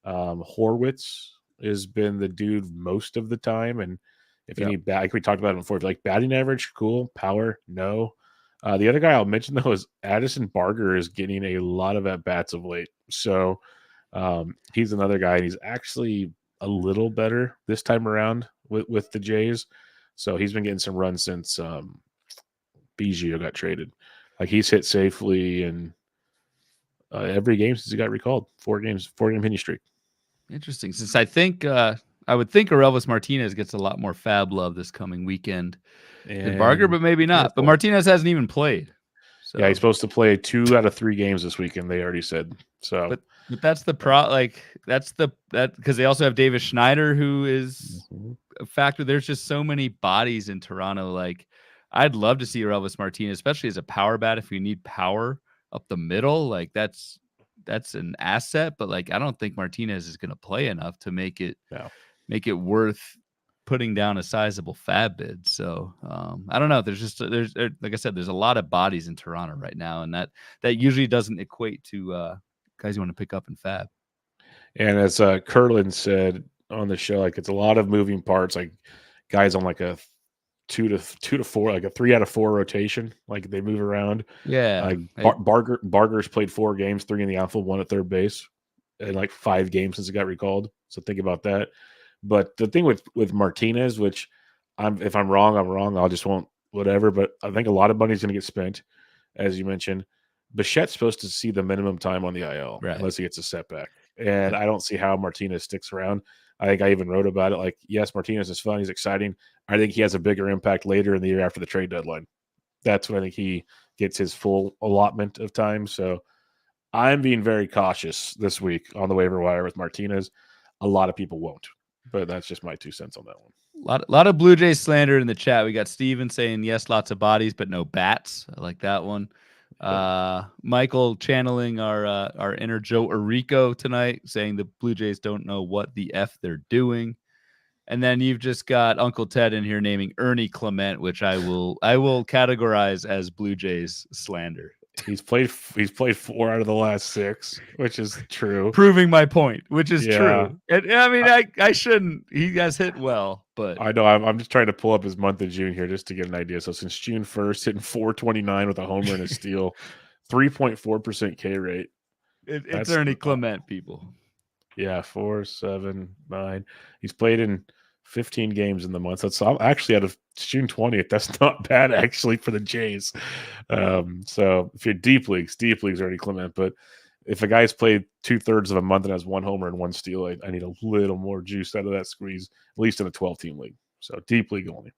Horwitz has been the dude most of the time, and if you need like we talked about it before, if you like batting average, cool. Power, no. The other guy I'll mention though is Addison Barger is getting a lot of at bats of late, so he's another guy, and he's actually a little better this time around with the Jays. So he's been getting some runs since Biggio got traded. Like he's hit safely and every game since he got recalled. 4-game hitting streak. Interesting. Since I think I would think Orelvis Martinez gets a lot more FAAB love this coming weekend than Barger, but maybe not. But Martinez hasn't even played. So. Yeah, he's supposed to play 2 out of 3 games this weekend. They already said so. But that's the because they also have Davis Schneider, who is a factor. There's just so many bodies in Toronto. Like I'd love to see Orelvis Martinez, especially as a power bat. If you need power up the middle, like that's an asset. But like I don't think Martinez is going to play enough to make it worth putting down a sizable FAAB bid. So I don't know. There's like I said, there's a lot of bodies in Toronto right now, and that usually doesn't equate to guys you want to pick up in FAAB. And as Curlin said on the show, like it's a lot of moving parts. Like guys on like a 2 to 4, like a 3 out of 4 rotation. Like they move around. Yeah. Barger's played 4 games, 3 in the outfield, 1 at third base, and like 5 games since he got recalled. So think about that. But the thing with Martinez, which if I'm wrong, I'm wrong. I'll just won't whatever. But I think a lot of money's going to get spent, as you mentioned. Bichette's supposed to see the minimum time on the IL unless he gets a setback. And I don't see how Martinez sticks around. I think I even wrote about it. Like, yes, Martinez is fun. He's exciting. I think he has a bigger impact later in the year after the trade deadline. That's when I think he gets his full allotment of time. So I'm being very cautious this week on the waiver wire with Martinez. A lot of people won't. But that's just my 2 cents on that one. A lot of Blue Jays slander in the chat. We got Steven saying, yes, lots of bodies, but no bats. I like that one. Michael channeling our inner Joe Arico tonight, saying the Blue Jays don't know what the F they're doing. And then you've just got Uncle Ted in here naming Ernie Clement, which I will categorize as Blue Jays slander. He's played 4 out of the last 6, which is true. Proving my point, which is true. And I mean, I shouldn't. He has hit well, but I know I'm just trying to pull up his month of June here just to get an idea. So since June 1st, hitting 429 with a homer and a steal, 3.4% K rate. It's Ernie Clement, people. Yeah, 4, 7, 9. He's played in 15 games in the month. That's actually out of June 20th. That's not bad actually for the Jays. So if you're deep leagues Ernie Clement. But if a guy's played 2/3 of a month and has 1 homer and 1 steal, I need a little more juice out of that squeeze, at least in a 12-team league. So deep league only.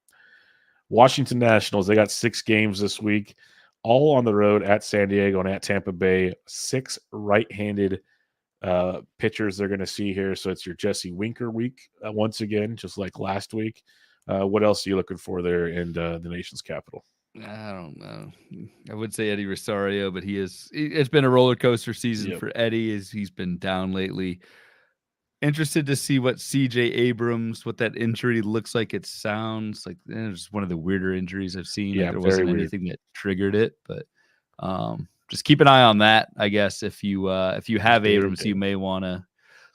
Washington Nationals, they got 6 games this week, all on the road at San Diego and at Tampa Bay. 6 right-handed pitchers they're going to see here. So it's your Jesse Winker week once again, just like last week. What else are you looking for there in the nation's capital? I don't know. I would say Eddie Rosario, but it's been a roller coaster season for Eddie as he's been down lately. Interested to see what CJ Abrams, what that injury looks like. It sounds like it's one of the weirder injuries I've seen. Yeah, there wasn't anything that triggered it, but just keep an eye on that. I guess if you have Abrams, you may want to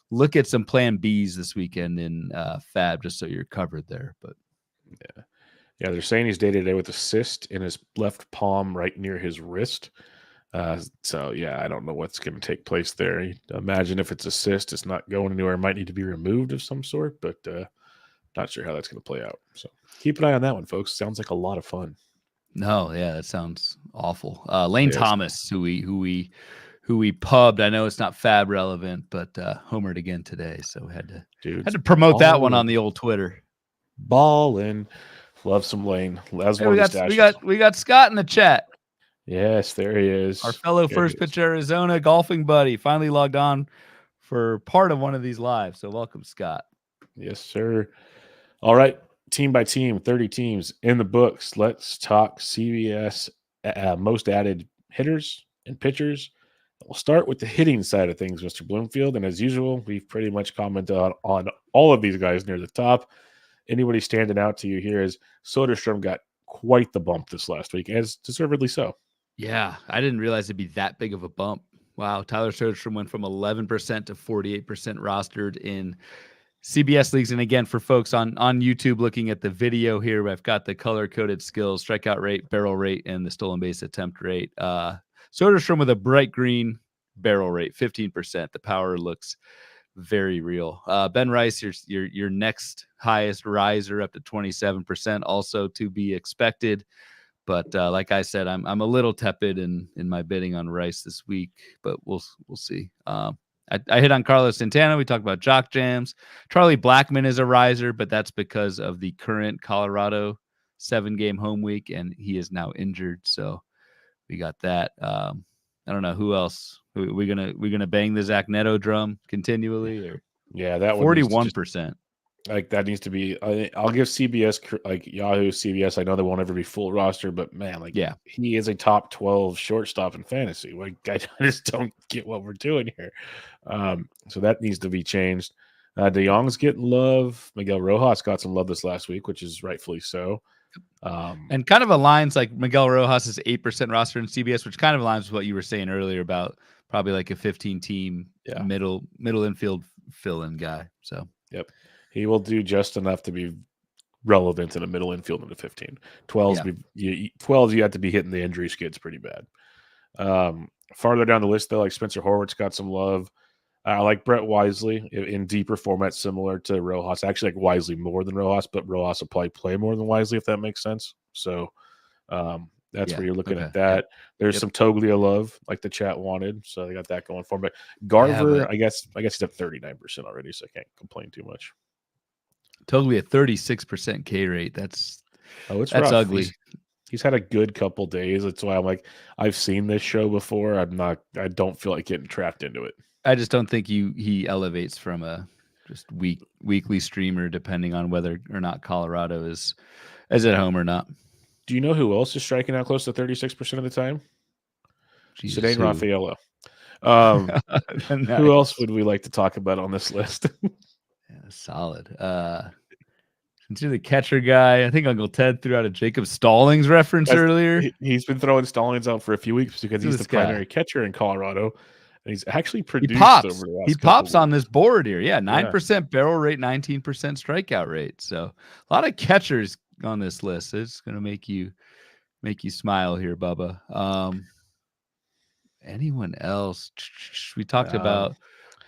look at some plan Bs this weekend in FAAB just so you're covered there. But yeah, they're saying he's day-to-day with a cyst in his left palm right near his wrist. So yeah, I don't know what's going to take place there. Imagine if it's a cyst, it's not going anywhere. It might need to be removed of some sort, but not sure how that's going to play out. So keep an eye on that one, folks. Sounds like a lot of fun. No, yeah, that sounds awful. Lane Thomas, who we pubbed. I know it's not FAAB relevant, but homered again today, so had to promote that one on the old Twitter. Ballin'. Love some Lane. Hey, we got Scott in the chat. Yes, there he is. Our fellow First Pitch Arizona golfing buddy finally logged on for part of one of these lives. So welcome, Scott. Yes, sir. All right. Team by team, 30 teams in the books. Let's talk CBS most added hitters and pitchers. We'll start with the hitting side of things, Mr. Bloomfield. And as usual, we've pretty much commented on all of these guys near the top. Anybody standing out to you here is Soderstrom got quite the bump this last week, as deservedly so. Yeah, I didn't realize it'd be that big of a bump. Wow, Tyler Soderstrom went from 11% to 48% rostered in CBS leagues. And again, for folks on YouTube looking at the video here, I've got the color-coded skills, strikeout rate, barrel rate, and the stolen base attempt rate. Soderstrom with a bright green barrel rate, 15%. The power looks very real. Ben Rice, your next highest riser, up to 27%, also to be expected. But like I said, I'm a little tepid in my bidding on Rice this week, but we'll see. I hit on Carlos Santana. We talked about jock jams. Charlie Blackmon is a riser, but that's because of the current Colorado 7-game home week, and he is now injured. So we got that. I don't know who else. We're gonna bang the Zach Neto drum continually, or that 41%. Like that needs to be. I'll give CBS like Yahoo CBS. I know they won't ever be full roster, but man, he is a top 12 shortstop in fantasy. Like I just don't get what we're doing here. So that needs to be changed. De Jong's getting love. Miguel Rojas got some love this last week, which is rightfully so. And kind of aligns like Miguel Rojas is 8% roster in CBS, which kind of aligns with what you were saying earlier about probably like a 15-team middle infield fill-in guy. So yep. He will do just enough to be relevant in a middle infield in the 15. 12s, you have to be hitting the injury skids pretty bad. Farther down the list, though, like Spencer Horwitz got some love. I like Brett Wisely in deeper formats similar to Rojas. I actually like Wisely more than Rojas, but Rojas will probably play more than Wisely, if that makes sense. So that's where you're looking at that. There's some Toglia love, like the chat wanted. So they got that going for him. But Garver, I guess he's at 39% already, so I can't complain too much. Totally a 36% K rate. That's rough. Ugly. He's had a good couple days. That's why I'm like, I've seen this show before. I don't feel like getting trapped into it. I just don't think he elevates from a just weekly streamer, depending on whether or not Colorado is at home or not. Do you know who else is striking out close to 36% of the time? Cedane Rafaelo. Nice. Who else would we like to talk about on this list? Solid. Since you're the catcher guy, I think Uncle Ted threw out a Jacob Stallings reference earlier. He's been throwing Stallings out for a few weeks because he's the primary catcher in Colorado, and he's actually produced over the last. He pops on this board here. Yeah, 9% barrel rate, 19% strikeout rate. So a lot of catchers on this list. It's going to make you smile here, Bubba. Anyone else? We talked about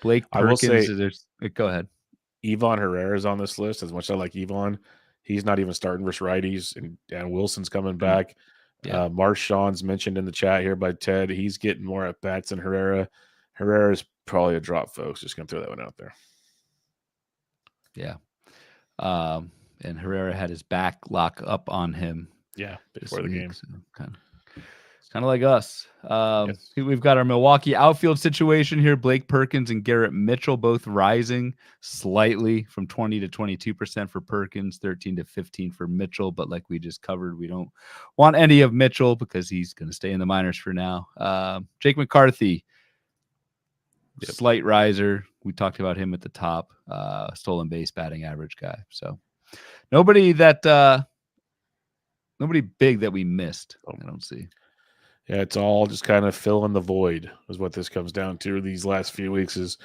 Blake Perkins. I will say, go ahead. Ivan Herrera is on this list. As much as I like Ivan, he's not even starting versus righties, and Wilson's coming back. Yeah. Marchand's mentioned in the chat here by Ted. He's getting more at bats than Herrera. Herrera's probably a drop, folks. Just gonna throw that one out there. Yeah. And Herrera had his back lock up on him. Yeah, before the game. So kind of like us. Yes. We've got our Milwaukee outfield situation here. Blake Perkins and Garrett Mitchell both rising slightly from 20 to 22% for Perkins, 13 to 15 for Mitchell. But like we just covered, we don't want any of Mitchell because he's going to stay in the minors for now. Jake McCarthy, slight riser. We talked about him at the top. Stolen base batting average guy. So nobody big that we missed. I don't see. Yeah, it's all just kind of fill in the void is what this comes down to. These last few weeks is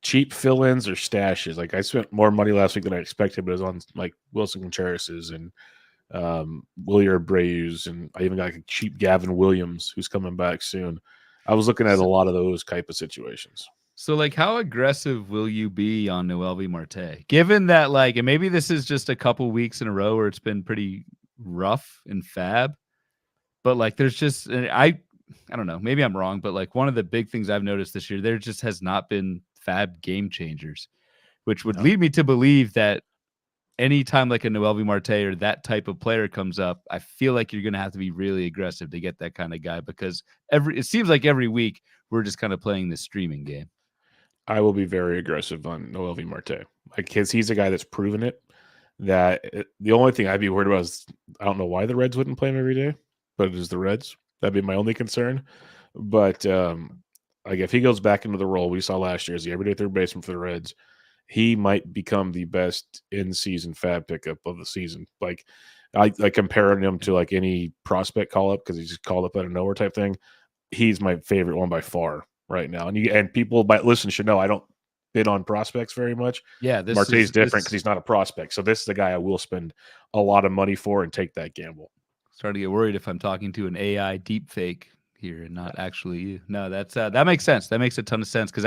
cheap fill-ins or stashes. Like I spent more money last week than I expected, but it was on like Wilson Contreras and Willie Abreu's, and I even got like a cheap Gavin Williams who's coming back soon. I was looking at a lot of those type of situations. So, like, how aggressive will you be on Noelvi Marte? Given that, like, and maybe this is just a couple weeks in a row where it's been pretty rough in FAAB, but like, there's just I don't know. Maybe I'm wrong, but like one of the big things I've noticed this year, there just has not been FAAB game changers, which would lead me to believe that anytime like a Noelvi Marte or that type of player comes up, I feel like you're going to have to be really aggressive to get that kind of guy because it seems like every week we're just kind of playing this streaming game. I will be very aggressive on Noelvi Marte. Like he's a guy that's proven it. The only thing I'd be worried about is I don't know why the Reds wouldn't play him every day, but it is the Reds. That'd be my only concern. But like if he goes back into the role we saw last year as the everyday third baseman for the Reds, he might become the best in-season FAAB pickup of the season. Like I comparing him to like any prospect call-up because he's just called up out of nowhere type thing. He's my favorite one by far right now. And people might listen should know I don't bid on prospects very much. Yeah, Marte's different because he's not a prospect. So this is the guy I will spend a lot of money for and take that gamble. Starting to get worried if I'm talking to an AI deep fake here and not actually you. No, that's that makes sense. That makes a ton of sense because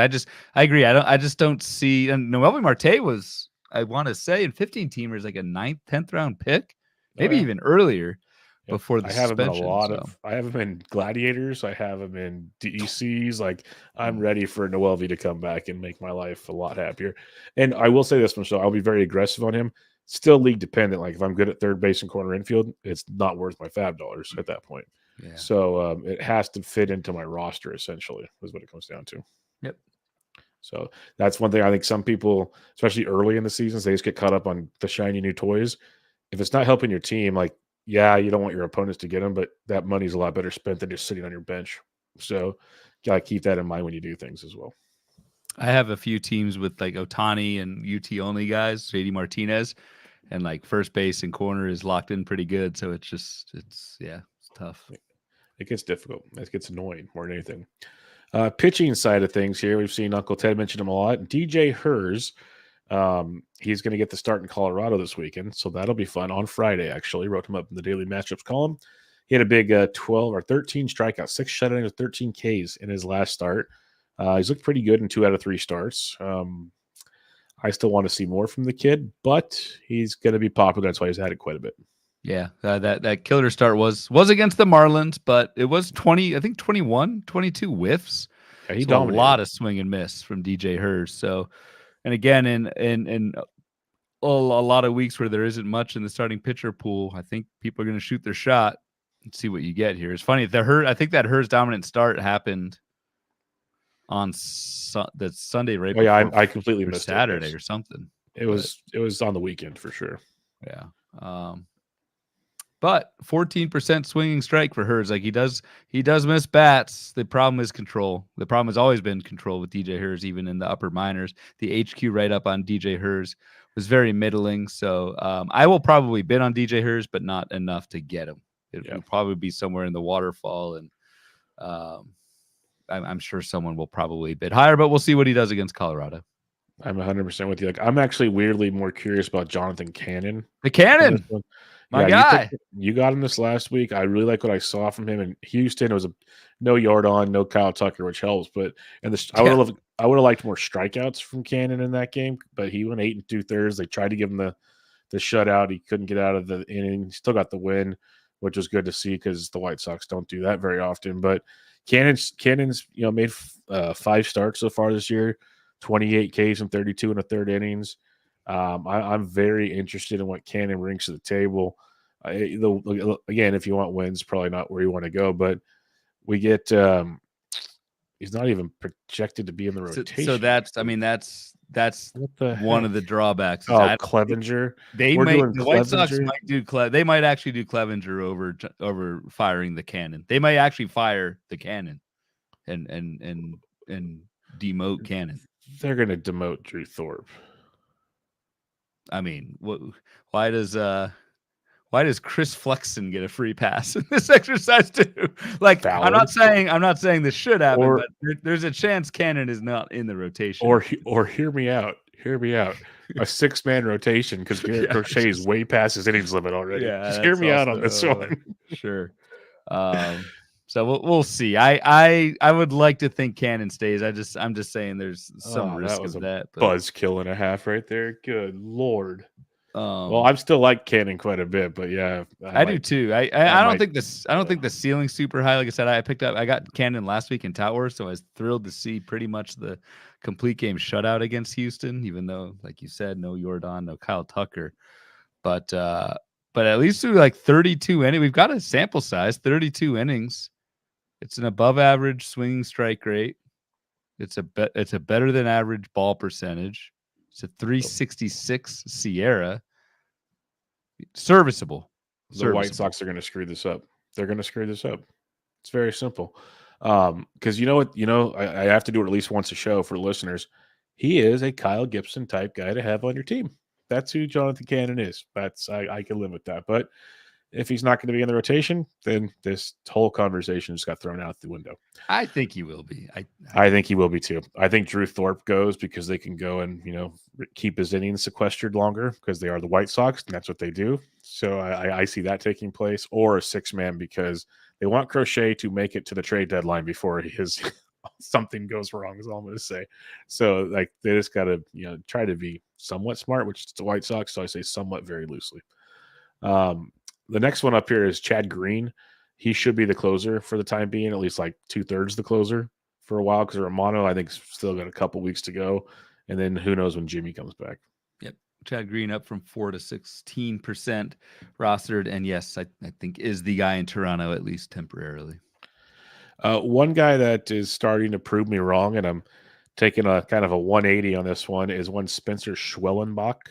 I agree. I just don't see. And Noelvi Marte was, I want to say, in 15 teamers like a 9th, 10th round pick, maybe even earlier. Before the suspension. I have him in Gladiators. I have him in DECs. Like I'm ready for Noelvi to come back and make my life a lot happier. And I will say this, Michelle, I'll be very aggressive on him. Still league dependent. Like if I'm good at third base and corner infield, it's not worth my FAAB dollars at that point. Yeah. So it has to fit into my roster essentially is what it comes down to. Yep. So that's one thing I think some people, especially early in the seasons, they just get caught up on the shiny new toys. If it's not helping your team, like, yeah, you don't want your opponents to get them, but that money's a lot better spent than just sitting on your bench. So you got to keep that in mind when you do things as well. I have a few teams with like Ohtani and UT only guys, JD Martinez, and like first base and corner is locked in pretty good. So it's tough. It gets difficult. It gets annoying more than anything. Pitching side of things here, we've seen Uncle Ted mention him a lot. DJ Hers. He's going to get the start in Colorado this weekend, so that'll be fun. On Friday, actually, wrote him up in the daily matchups column. He had a big 12 or 13 strikeouts, 6 shutouts, 13 Ks in his last start. He's looked pretty good in 2 out of 3 starts. I still want to see more from the kid, but he's going to be popular. That's why he's had it quite a bit. Yeah, that killer start was against the Marlins, but it was 22 whiffs. Yeah, he dominated. A lot of swing and miss from DJ Hers. So. And again, in a lot of weeks where there isn't much in the starting pitcher pool, I think people are going to shoot their shot and see what you get here. It's funny. I think that Hers dominant start happened on that Sunday, right? Oh, yeah, I completely missed Saturday or something. It was on the weekend for sure. Yeah. But 14% swinging strike for Hers. Like he does miss bats. The problem is control. The problem has always been control with DJ Hers, even in the upper minors. The HQ right up on DJ Hers, was very middling. So I will probably bid on DJ Hers, but not enough to get him. It will probably be somewhere in the waterfall, and I'm sure someone will probably bid higher, but we'll see what he does against Colorado. I'm 100% with you. Like, I'm actually weirdly more curious about Jonathan Cannon. The Cannon, my guy. You got him this last week. I really like what I saw from him in Houston. It was no Yordan, no Kyle Tucker, which helps. But I would have liked more strikeouts from Cannon in that game. But he went 8 2/3. They tried to give him the shutout. He couldn't get out of the inning. He still got the win, which was good to see because the White Sox don't do that very often. But Cannon's made 5 starts so far this year. 28 Ks and 32 1/3 innings. I'm very interested in what Cannon brings to the table. Again, if you want wins, probably not where you want to go, but we get he's not even projected to be in the rotation. So that's one of the drawbacks. Clevenger. The White Sox might do they might actually do Clevenger over firing the Cannon. They might actually fire the Cannon and demote Cannon. They're going to demote Drew Thorpe. I mean, why does Chris Flexen get a free pass in this exercise too? Like, Fowler. I'm not saying this should happen, but there's a chance Cannon is not in the rotation. Or hear me out. A 6-man rotation because Garrett Crochet is way past his innings limit already. Yeah, just hear me out on this one. Sure. So we'll see. I would like to think Cannon stays. I'm just saying there's some risk of that. Buzzkill and a half right there. Good Lord. Well, I'm still like Cannon quite a bit, but yeah, I do too. I don't think the ceiling's super high. Like I said, I got Cannon last week in Tout Wars, so I was thrilled to see pretty much the complete game shutout against Houston, even though, like you said, no Yordan, no Kyle Tucker. But at least through like 32 innings, we've got a sample size, 32 innings. It's an above average swinging strike rate. It's a better than average ball percentage. It's a 366 Sierra. Serviceable. The White Sox are going to screw this up. They're going to screw this up. It's very simple. Because you know what? I have to do it at least once a show for listeners. He is a Kyle Gibson type guy to have on your team. That's who Jonathan Cannon is. I can live with that. But if he's not going to be in the rotation, then this whole conversation just got thrown out the window. I think he will be. I think he will be too. I think Drew Thorpe goes because they can go and keep his innings sequestered longer because they are the White Sox and that's what they do. So I see that taking place, or a 6-man because they want Crochet to make it to the trade deadline before his something goes wrong. Is all I'm going to say. So like they just got to try to be somewhat smart, which is the White Sox. So I say somewhat very loosely. The next one up here is Chad Green. He should be the closer for the time being, at least like 2/3 the closer for a while, because Romano, I think, still got a couple weeks to go. And then who knows when Jimmy comes back. Yep. Chad Green up from 4 to 16% rostered. And yes, I think is the guy in Toronto, at least temporarily. One guy that is starting to prove me wrong, and I'm taking a kind of a 180 on this one, is one Spencer Schwellenbach.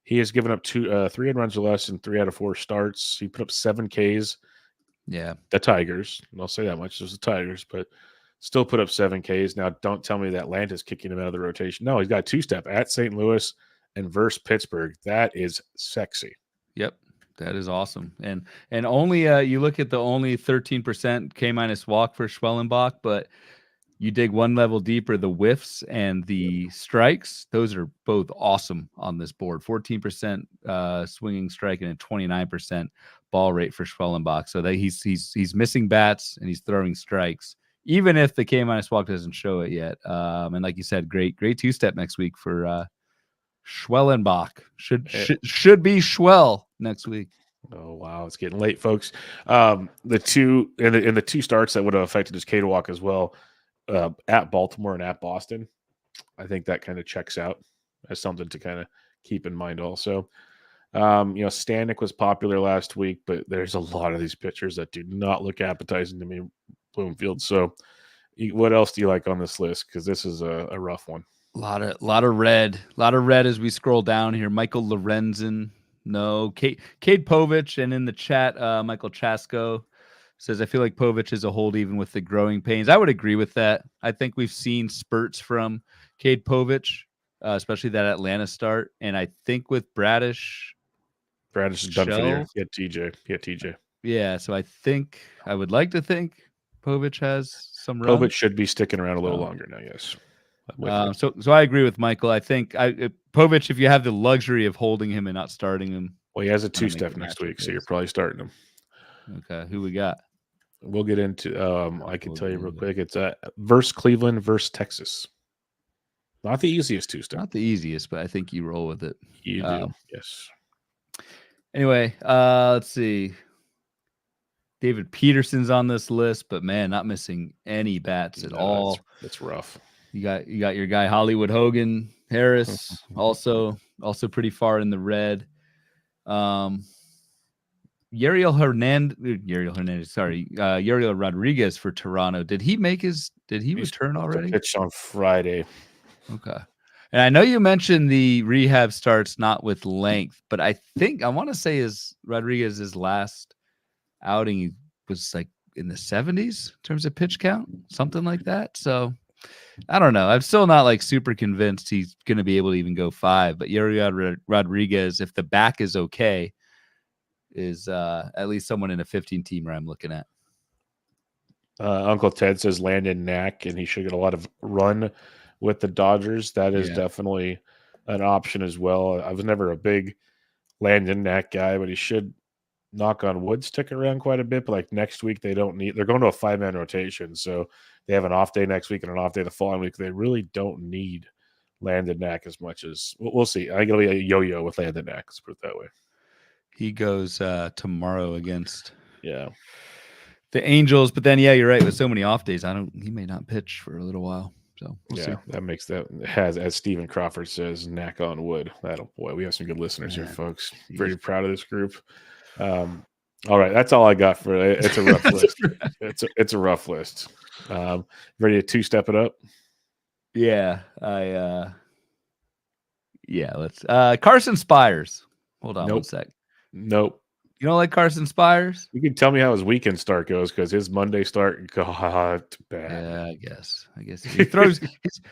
He has given up 3 home runs or less in 3 out of 4 starts. He put up 7 Ks. Yeah. The Tigers. I'll say that much. It was the Tigers, but still put up 7 Ks. Now, don't tell me that Atlanta's kicking him out of the rotation. No, he's got a 2-step at St. Louis and versus Pittsburgh. That is sexy. Yep. That is awesome. And only you look at the only 13% K- walk for Schwellenbach, but you dig one level deeper, the whiffs and the strikes, those are both awesome on this board. 14% swinging strike and a 29% ball rate for Schwellenbach. So that he's missing bats and he's throwing strikes, even if the K- walk doesn't show it yet. And like you said, great 2-step next week for Schwellenbach. Should be Schwell next week. Oh wow, it's getting late, folks. The two starts that would have affected his K to walk as well. At Baltimore and at Boston, I think that kind of checks out as something to kind of keep in mind also. Stanek was popular last week, but there's a lot of these pitchers that do not look appetizing to me, Bloomfield. So what else do you like on this list? Because this is a rough one. A lot of red as we scroll down here. Michael Lorenzen, no. Cade Povich, and in the chat, Michael Chasko says, I feel like Povich is a hold even with the growing pains. I would agree with that. I think we've seen spurts from Cade Povich especially that Atlanta start. And I think with Bradish is done for the year. Yeah, TJ. Yeah, so I would like to think Povich has some run. Povich should be sticking around a little longer now. Yes. So I agree with Michael. I think Povich, if you have the luxury of holding him and not starting him, well, he has a 2-step next week, so you're probably starting him. Okay, who we got? We'll get into. I can tell you real quick. It's versus Cleveland versus Texas. Not the easiest 2-step. Not the easiest, but I think you roll with it. You do, yes. Anyway, let's see. David Peterson's on this list, but man, not missing any bats at all. That's rough. You got your guy Hollywood Hogan Harris, also pretty far in the red. Yariel Rodriguez for Toronto. Did he return already? Pitched on Friday. Okay. And I know you mentioned the rehab starts not with length, but I want to say Rodriguez's last outing was like in the 70s in terms of pitch count, something like that. So I don't know. I'm still not like super convinced he's going to be able to even go 5, but Yariel Rodriguez, if the back is okay, is at least someone in a 15-teamer I'm looking at. Uncle Ted says Landon Knack, and he should get a lot of run with the Dodgers. That is definitely an option as well. I was never a big Landon Knack guy, but he should, knock on wood, stick around quite a bit. But like next week, they're going to a 5-man rotation. So they have an off day next week and an off day the following week. They really don't need Landon Knack as much as we'll see. I think it'll be a yo-yo with Landon Knack, let's put it that way. He goes tomorrow against the Angels, but then you're right. With so many off days, he may not pitch for a little while. So we'll see. That has, as Stephen Crawford says, knack on wood. We have some good listeners here, folks. Pretty proud of this group. All right, that's all I got for it. It's a rough list. It's a rough list. Ready to 2-step it up? Yeah, let's Carson Spires. Hold on 1 sec. Nope. You don't like Carson Spires? You can tell me how his weekend start goes, because his Monday start got bad. Yeah, I guess he throws.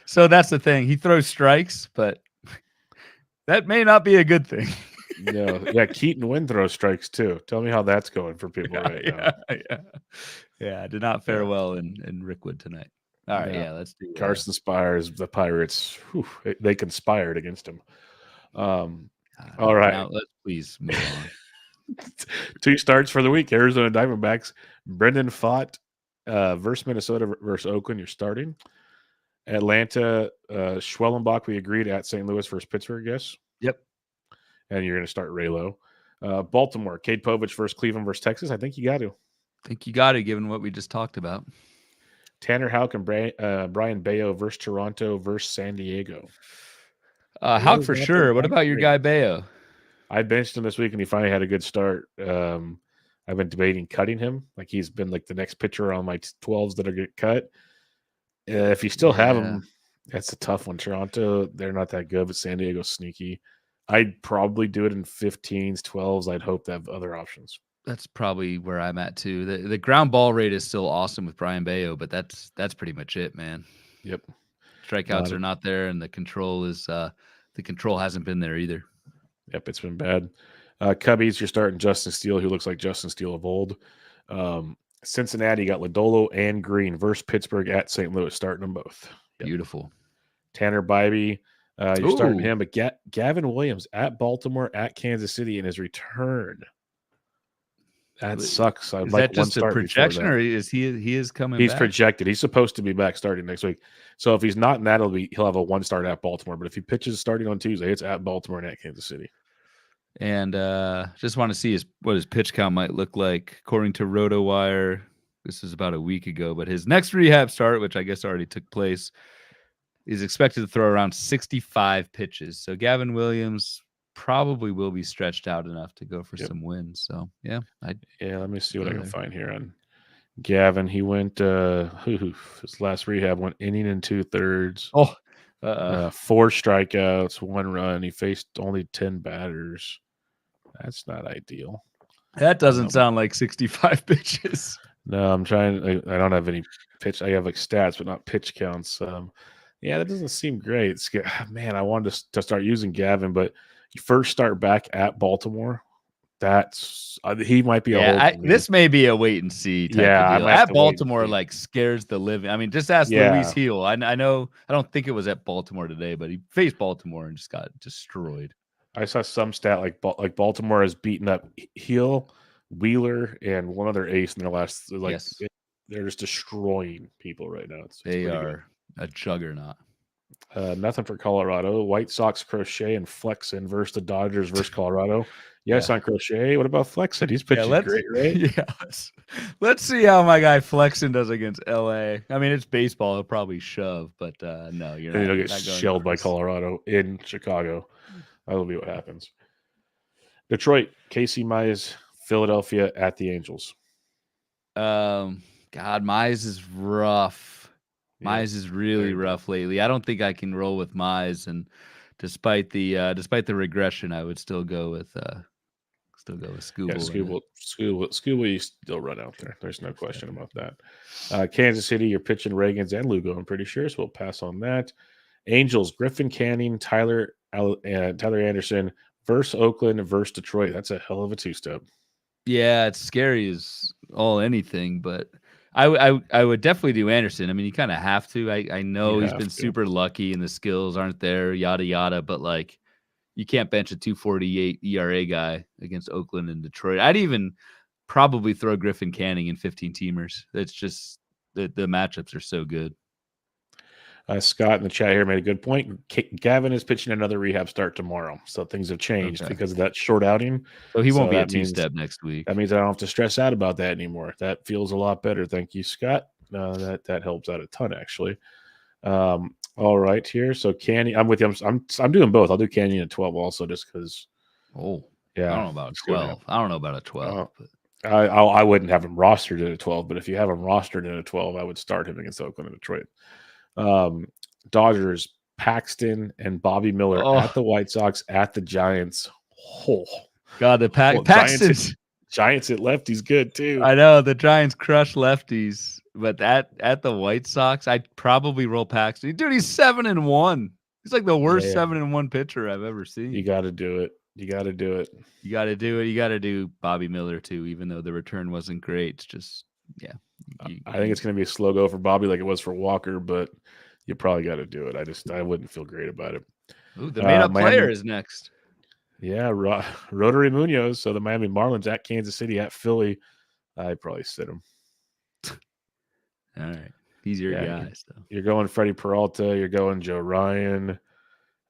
So that's the thing. He throws strikes, but that may not be a good thing. No, Keaton Wynn throws strikes too. Tell me how that's going for people now. Yeah, did not fare well in Rickwood tonight. All right, let's do Carson Spires. The Pirates, they conspired against him. All right, now let's please move on. 2 starts for the week. Arizona Diamondbacks, Brendan Pfaadt versus Minnesota versus Oakland. You're starting. Atlanta, Schwellenbach, we agreed, at St. Louis versus Pittsburgh, yes? Yep. And you're going to start Raylo. Baltimore, Cade Povich versus Cleveland versus Texas. I think you got to. Given what we just talked about. Tanner Houck and Brian Bayo versus Toronto versus San Diego. Houck for sure. What about your guy Bayo? I benched him this week, and he finally had a good start. I've been debating cutting him. Like, he's been like the next pitcher on my 12s that are get cut. If you still have him, that's a tough one. Toronto, they're not that good, but San Diego's sneaky. I'd probably do it in 15s, 12s. I'd hope to have other options. That's probably where I'm at too. The ground ball rate is still awesome with Brian Bayo, but that's pretty much it, man. Yep. Strikeouts are not there, and the control hasn't been there either. Yep, it's been bad. Cubbies, you're starting Justin Steele, who looks like Justin Steele of old. Cincinnati, got Lodolo and Green versus Pittsburgh at St. Louis, starting them both. Yep. Beautiful. Tanner Bybee, you're starting him, but Gavin Williams at Baltimore, at Kansas City in his return. That sucks. Is that just a projection, or is he is coming? He's back? Projected. He's supposed to be back starting next week. So if he's not in that, he'll have a 1 start at Baltimore. But if he pitches starting on Tuesday, it's at Baltimore and at Kansas City. And just want to see what his pitch count might look like. According to RotoWire, this is about a week ago, but his next rehab start, which I guess already took place, is expected to throw around 65 pitches. So Gavin Williams probably will be stretched out enough to go for some wins. So let me see what I can find here on Gavin. He went his last rehab, 1 inning and 2/3. 4 strikeouts, 1 run. He faced only 10 batters. That's not ideal. That doesn't sound like 65 pitches. No, I'm trying. I don't have any pitch. I have like stats, but not pitch counts. Yeah, that doesn't seem great. Man, I wanted to start using Gavin, but you first start back at Baltimore. That's he might be a hold Yeah, for me. this may be a wait and see type Yeah, of I deal. might have At to wait and Baltimore, see. like scares the living. I mean, just ask Luis Yeah. Heel. I know. I don't think it was at Baltimore today, but he faced Baltimore and just got destroyed. I saw some stat like Baltimore has beaten up Heel, Wheeler, and one other ace in their last. Yes. They're just destroying people right now. It's They pretty are a juggernaut. good. Nothing for Colorado. White Sox Crochet and Flexen versus the Dodgers versus Colorado. Yes, Yeah. on Crochet. What about Flexen? He's Yeah, pitching great, right? yeah, let's see how my guy Flexen does against LA. I mean, it's baseball; he'll probably shove, but no, you're And not. he'll You're get not going shelled by close. Colorado in Chicago. That'll be what happens. Detroit, Casey Mize, Philadelphia at the Angels. God, Mize is rough. Yeah, Mize is really rough lately. I don't think I can roll with Mize, and despite the regression, I would still go with Scooble. Yeah, Scooble, you still run out there. There's no question about that. Kansas City, you're pitching Reagans and Lugo, I'm pretty sure, so we'll pass on that. Angels, Griffin Canning, Tyler Anderson versus Oakland versus Detroit. That's a hell of a two-step. Yeah, it's scary as all anything, but I would definitely do Anderson. I mean, you kind of have to. I know he's been super lucky and the skills aren't there, yada yada, but like you can't bench a 2.48 ERA guy against Oakland and Detroit. I'd even probably throw Griffin Canning in 15 teamers. It's just the matchups are so good. Scott in the chat here made a good point. Gavin is pitching another rehab start tomorrow, so things have changed because of that short outing. So he won't be a two-step next week. That means I don't have to stress out about that anymore. That feels a lot better. Thank you, Scott. That helps out a ton, actually. All right, here. So Canyon, I'm with you. I'm doing both. I'll do Canyon at 12 also, just because. Oh, yeah. I don't know about 12. I don't know about a 12. But. I wouldn't have him rostered at a 12, but if you have him rostered at a 12, I would start him against Oakland and Detroit. Dodgers, Paxton and Bobby Miller at the White Sox, at the Giants. Oh, God, the Paxton. Giants at lefty's good too. I know the Giants crush lefties, but at the White Sox, I'd probably roll Paxton. Dude, he's 7-1. He's like the worst 7-1 pitcher I've ever seen. You got to do it. You got to do it. You got to do it. You got to do Bobby Miller too, even though the return wasn't great. It's just I think it's going to be a slow go for Bobby, like it was for Walker, but you probably got to do it. I wouldn't feel great about it. Ooh, the made-up player is next. Yeah, Rotary Munoz. So the Miami Marlins at Kansas City at Philly. I'd probably sit him. All right. He's your guy. So. You're going Freddie Peralta. You're going Joe Ryan.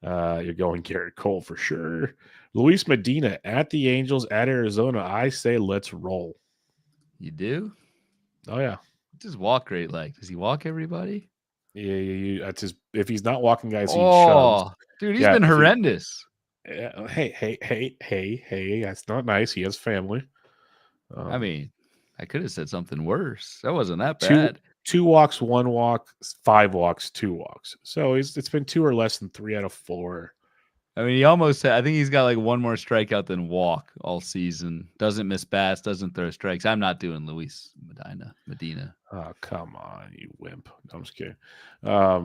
You're going Garrett Cole for sure. Luis Medina at the Angels at Arizona. I say let's roll. You do? Oh, yeah. Just walk rate like. Does he walk everybody? Yeah. That's his. If he's not walking guys, he shoves. Dude, he's been horrendous. Hey, that's not nice. He has family. I mean, I could have said something worse. That wasn't that bad. 2 walks, 1 walk, 5 walks, 2 walks. So it's been 2 or less than 3 out of 4. I mean, he almost I think he's got like 1 more strikeout than walk all season. Doesn't miss bats, doesn't throw strikes. I'm not doing Luis Medina. Oh, come on, you wimp. No, I'm just kidding.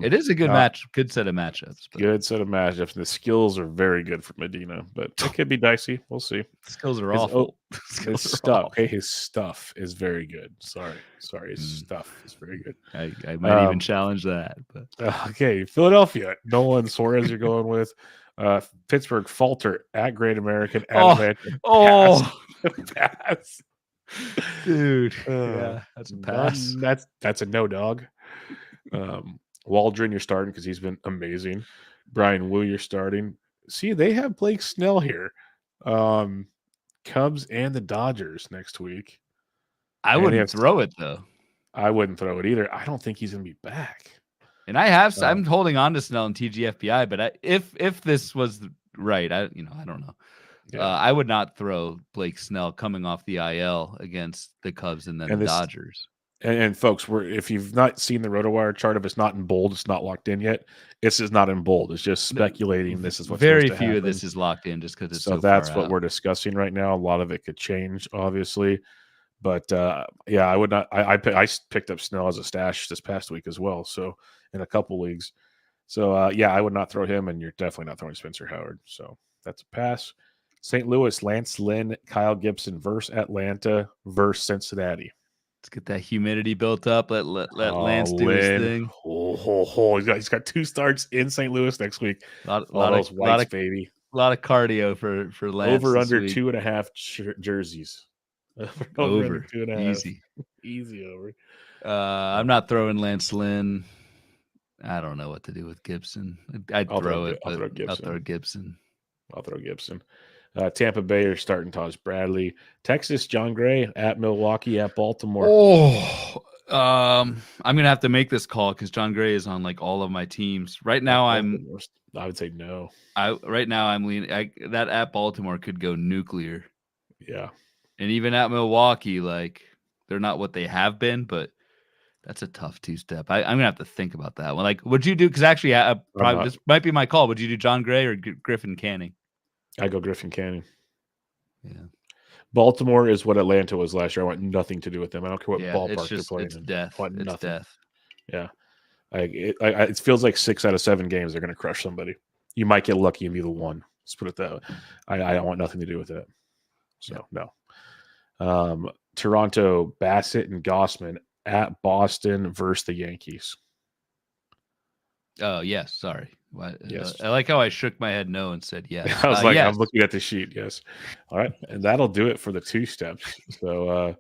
It is a good good set of matchups. But good set of matchups. The skills are very good for Medina, but it could be dicey. We'll see. Skills are awful. His stuff. Hey, his stuff is very good. Sorry. His stuff is very good. I might even challenge that. But okay, Philadelphia. Nolan Suarez, you're going with. Pittsburgh, Falter at Great American. Pass. Dude, yeah, that's a pass. That's a no, dog. Waldron, you're starting because he's been amazing. Brian Wu, you're starting. See, they have Blake Snell here. Cubs and the Dodgers next week. I wouldn't throw it though. I wouldn't throw it either. I don't think he's going to be back. And I'm holding on to Snell and TGFBI, but if this was right, I don't know. Yeah. I would not throw Blake Snell coming off the IL against the Cubs and then the Dodgers. And folks, if you've not seen the RotoWire chart, if it's not in bold, it's not locked in yet. This is not in bold. It's just speculating. This is what's very few of this is locked in just because it's so that's what we're discussing right now. A lot of it could change, obviously. But I would not. I picked up Snell as a stash this past week as well. So in a couple leagues, So, yeah, I would not throw him, and you're definitely not throwing Spencer Howard. So that's a pass. St. Louis, Lance Lynn, Kyle Gibson versus Atlanta versus Cincinnati. Let's get that humidity built up. Let Lance do his thing. He's got 2 starts in St. Louis next week. Lot Those whites, of baby. A lot of cardio for Lance. Over this under week. 2.5 jerseys. Over under 2.5. Easy. Easy over. I'm not throwing Lance Lynn. I don't know what to do with Gibson. I'll throw Gibson. I'll throw Gibson. Tampa Bay are starting Taj Bradley. Texas, John Gray at Milwaukee, at Baltimore. I'm gonna have to make this call because John Gray is on like all of my teams right now. I would say no. Right now I'm leaning that at Baltimore could go nuclear. Yeah, and even at Milwaukee, like they're not what they have been, but that's a tough 2-step. I'm gonna have to think about that one. Like, would you do? Because actually, this might be my call. Would you do John Gray or Griffin Canning? I go Griffin Canning. Yeah. Baltimore is what Atlanta was last year. I want nothing to do with them. I don't care what ballpark they're playing. It's death. It's death. Yeah. It feels like 6 out of 7 games they're going to crush somebody. You might get lucky and be the one. Let's put it that way. I don't want nothing to do with it. So, no. Toronto, Bassett and Gossman at Boston versus the Yankees. Oh, yes. Sorry. Yes. I like how I shook my head no and said yes. I was like, yes. I'm looking at the sheet. Yes. All right. And that'll do it for the 2 steps. So,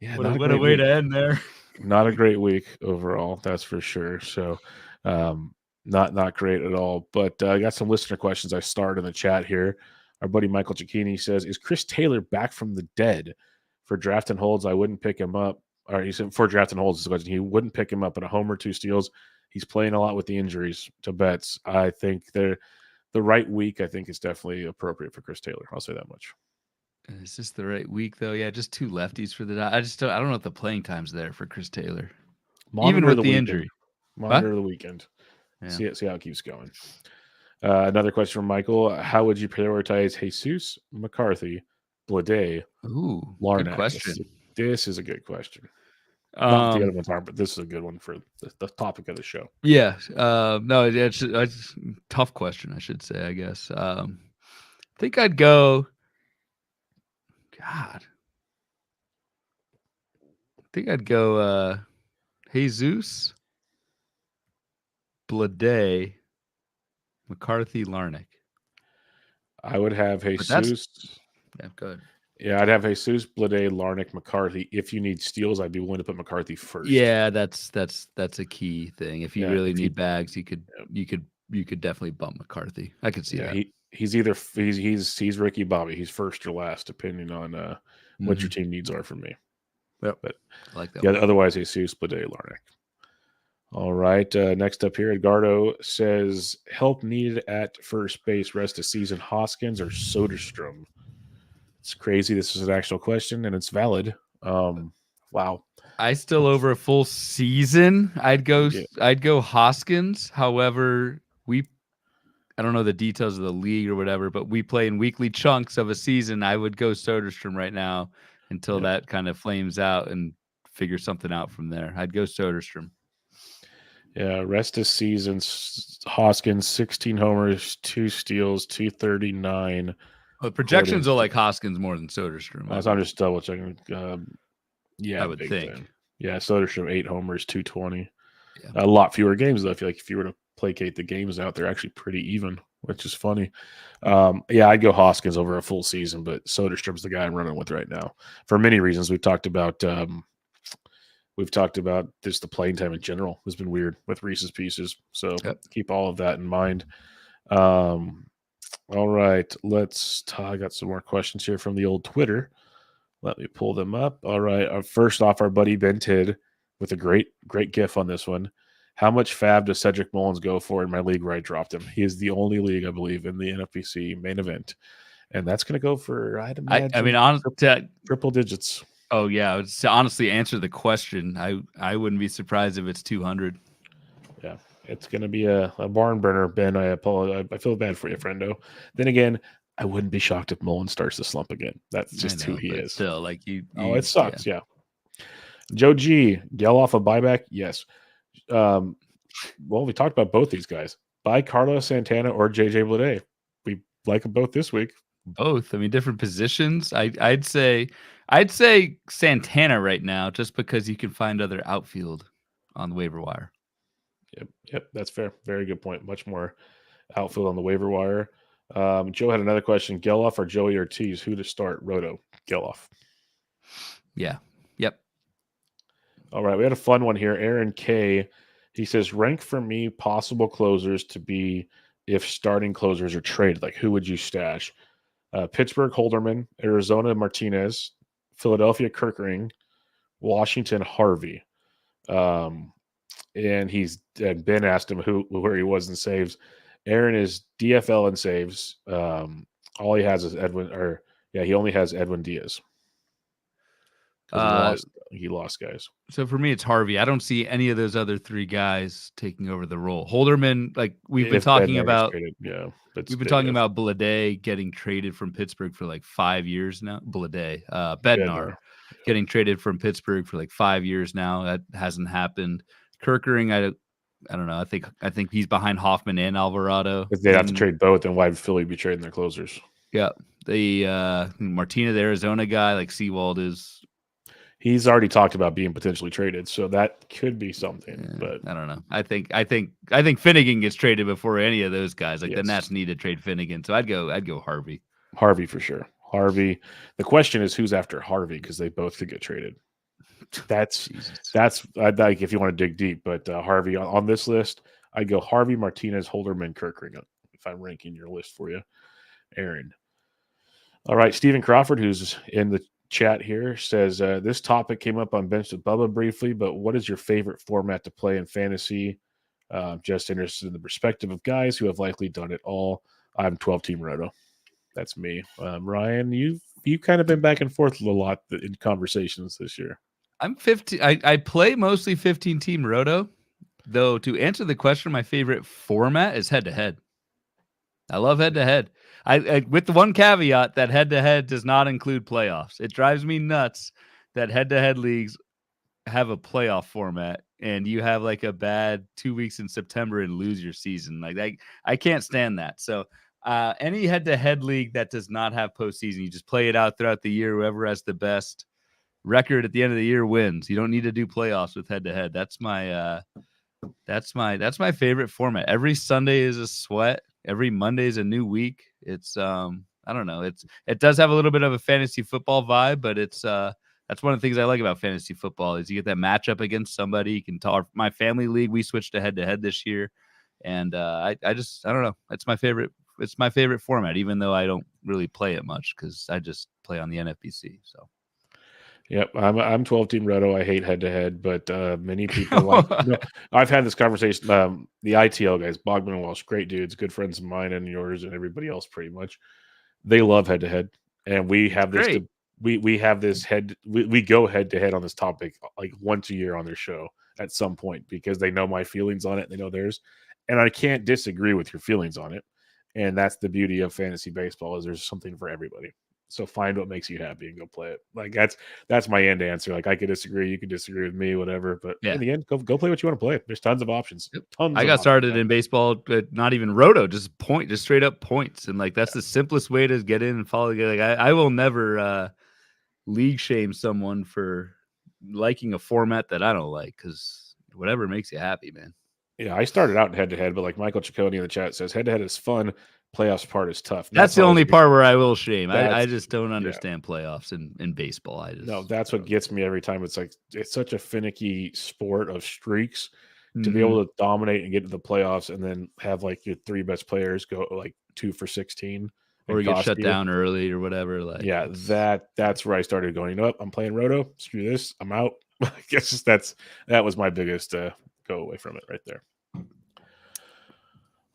yeah. What a way to end there. Not a great week overall. That's for sure. So, not great at all. But I got some listener questions I starred in the chat here. Our buddy Michael Cicchini says, is Chris Taylor back from the dead? For draft and holds, I wouldn't pick him up. Or he said for draft and holds, he wouldn't pick him up at a homer, 2 steals. He's playing a lot with the injuries to Betts. I think the right week, I think, is definitely appropriate for Chris Taylor. I'll say that much. Is this the right week, though? Yeah, just 2 lefties for the. I don't know if the playing time's there for Chris Taylor. Even with the injury. Monitor the weekend. Yeah. See how it keeps going. Another question from Michael. How would you prioritize Jesus, McCarthy, Blade, Larnach? Good question. This is a good question. Not the other ones aren't, but this is a good one for the topic of the show. Yeah. No, it's a tough question, I should say, I guess. I think I'd go. God. I think I'd go Jesus, Blade, McCarthy, Larnach. I would have Jesus. Yeah, good. Yeah, I'd have Jesus, Blade, Larnach, McCarthy. If you need steals, I'd be willing to put McCarthy first. Yeah, that's a key thing. If you really need bags, you could definitely bump McCarthy. I could see that. He's Ricky Bobby. He's first or last, depending on what your team needs are from me. Yep. But I like that. Yeah, otherwise Jesus, Blade, Larnach. All right. Next up here, Edgardo says help needed at first base rest of season. Hoskins or Soderstrom? It's crazy. This is an actual question, and it's valid. Wow. I still over a full season. I'd go Hoskins. However, I don't know the details of the league or whatever, but we play in weekly chunks of a season. I would go Soderstrom right now until that kind of flames out and figure something out from there. I'd go Soderstrom. Yeah, rest of season, Hoskins, 16 homers, 2 steals, 239. Well, projections are like Hoskins more than Soderstrom. I'm just double checking. Yeah, I would think. Time. Yeah, Soderstrom 8 homers, 220. Yeah. A lot fewer games though. I feel like if you were to placate the games out, they're actually pretty even, which is funny. Yeah, I'd go Hoskins over a full season, but Soderstrom's the guy I'm running with right now for many reasons. We've talked about just the playing time in general has been weird with Reese's Pieces, so keep all of that in mind. All right, I got some more questions here from the old Twitter. Let me pull them up. All right, first off, our buddy Ben Tidd with a great gif on this one. How much FAAB does Cedric Mullins go for in my league where I dropped him? He is the only league, I believe, in the NFBC main event, and that's going to go for, I'd imagine, I mean, honestly, triple digits. Oh yeah, to honestly answer the question, I wouldn't be surprised if it's 200. Yeah. It's going to be a barn burner, Ben. I apologize. I feel bad for you, friendo. Then again, I wouldn't be shocked if Mullins starts to slump again. That's just who he is. Still, like it sucks. Yeah. Joe G, Geloff a buyback? Yes. well, we talked about both these guys. Buy Carlos Santana or JJ Bleday. We like them both this week. Both. I mean, different positions. I'd say Santana right now, just because you can find other outfield on the waiver wire. Yep, that's fair. Very good point. Much more outfield on the waiver wire. Joe had another question: Geloff or Joey Ortiz? Who to start? Roto. Geloff. Yeah. Yep. All right, we had a fun one here. Aaron K. He says, rank for me possible closers to be if starting closers are traded. Like, who would you stash? Pittsburgh Holderman, Arizona Martinez, Philadelphia Kirkering, Washington Harvey. And Ben asked him where he was in saves. Aaron is DFL in saves. All he has is he only has Edwin Diaz. He lost guys. So for me, it's Harvey. I don't see any of those other three guys taking over the role. Holderman, like we've been talking about, we've been talking about Bleday getting traded from Pittsburgh for like 5 years now. Bednar getting traded from Pittsburgh for like 5 years now. That hasn't happened. Kirkering, I don't know. I think he's behind Hoffman and Alvarado. If they'd have to trade both, then why would Philly be trading their closers? Yeah, the Martinez, Arizona guy, like Seawald is. He's already talked about being potentially traded, so that could be something. But I don't know. I think Finnegan gets traded before any of those guys. Like the Nats need to trade Finnegan, so I'd go Harvey. Harvey for sure. Harvey. The question is who's after Harvey because they both could get traded. That's I'd like if you want to dig deep, but Harvey on this list, I'd go Harvey, Martinez, Holderman, Kirkring. If I'm ranking your list for you, Aaron. All right, Stephen Crawford, who's in the chat here, says this topic came up on Bench with Bubba briefly, but what is your favorite format to play in fantasy? Just interested in the perspective of guys who have likely done it all. I'm 12-team Roto. That's me. Ryan, you've kind of been back and forth a lot in conversations this year. I'm 15. I play mostly 15-team Roto, though. To answer the question, my favorite format is head-to-head. I love head-to-head. I with the one caveat that head-to-head does not include playoffs. It drives me nuts that head-to-head leagues have a playoff format and you have like a bad 2 weeks in September and lose your season. Like I can't stand that. So any head-to-head league that does not have postseason, you just play it out throughout the year. Whoever has the best record at the end of the year wins. You don't need to do playoffs with head-to-head. That's my favorite format. Every Sunday is a sweat. Every Monday is a new week. It's I don't know. It does have a little bit of a fantasy football vibe, but it's that's one of the things I like about fantasy football is you get that matchup against somebody. You can talk. My family league, we switched to head-to-head this year, and I don't know. It's my favorite. It's my favorite format, even though I don't really play it much because I just play on the NFBC. So. Yep, I'm 12-team Roto. I hate head-to-head, but many people like. I've had this conversation. The ITL guys, Bogman and Walsh, great dudes, good friends of mine and yours and everybody else, pretty much. They love head-to-head, and we have this. We have this we go head-to-head on this topic like once a year on their show at some point because they know my feelings on it, and they know theirs, and I can't disagree with your feelings on it, and that's the beauty of fantasy baseball is there's something for everybody. So find what makes you happy and go play it. Like that's my end answer. Like I could disagree, you could disagree with me, whatever. But in the end, go play what you want to play. There's tons of options. I got started in baseball, but not even Roto, just straight up points, and like that's the simplest way to get in and follow. Like I will never league shame someone for liking a format that I don't like because whatever makes you happy, man. Yeah, I started out in head-to-head, but like Michael Ciccone in the chat says, head-to-head is fun. Playoffs part is tough. That's the only part where I will shame. I just don't understand playoffs in baseball. That's what gets me every time. It's like it's such a finicky sport of streaks to be able to dominate and get to the playoffs and then have like your three best players go like 2 for 16 or you get shut down early or whatever. Like that's where I started going, you know what? I'm playing Roto. Screw this. I'm out. I guess that was my biggest go away from it right there.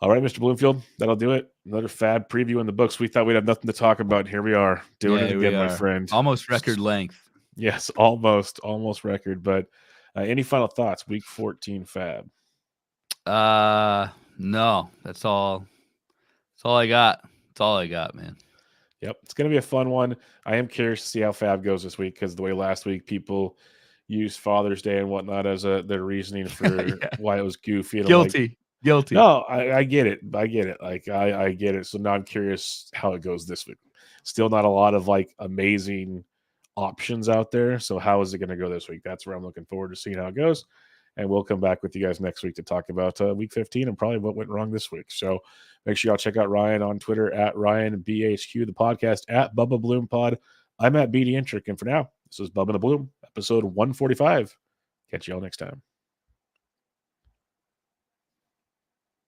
All right, Mr. Bloomfield, that'll do it. Another FAAB preview in the books. We thought we'd have nothing to talk about. Here we are doing it again, my friend. Almost record length. Yes, almost record. But any final thoughts? Week 14 FAAB. No, that's all. That's all I got. That's all I got, man. Yep, it's going to be a fun one. I am curious to see how FAAB goes this week because the way last week people use Father's Day and whatnot as their reasoning for why it was goofy. And Guilty. No, I get it. I get it. Like I get it. So now I'm curious how it goes this week. Still not a lot of like amazing options out there. So how is it going to go this week? That's where I'm looking forward to seeing how it goes. And we'll come back with you guys next week to talk about week 15 and probably what went wrong this week. So make sure y'all check out Ryan on Twitter at RyanBHQ, the podcast at Bubba Bloom Pod. I'm at BD Intric. And for now, this is Bubba the Bloom, episode 145. Catch y'all next time.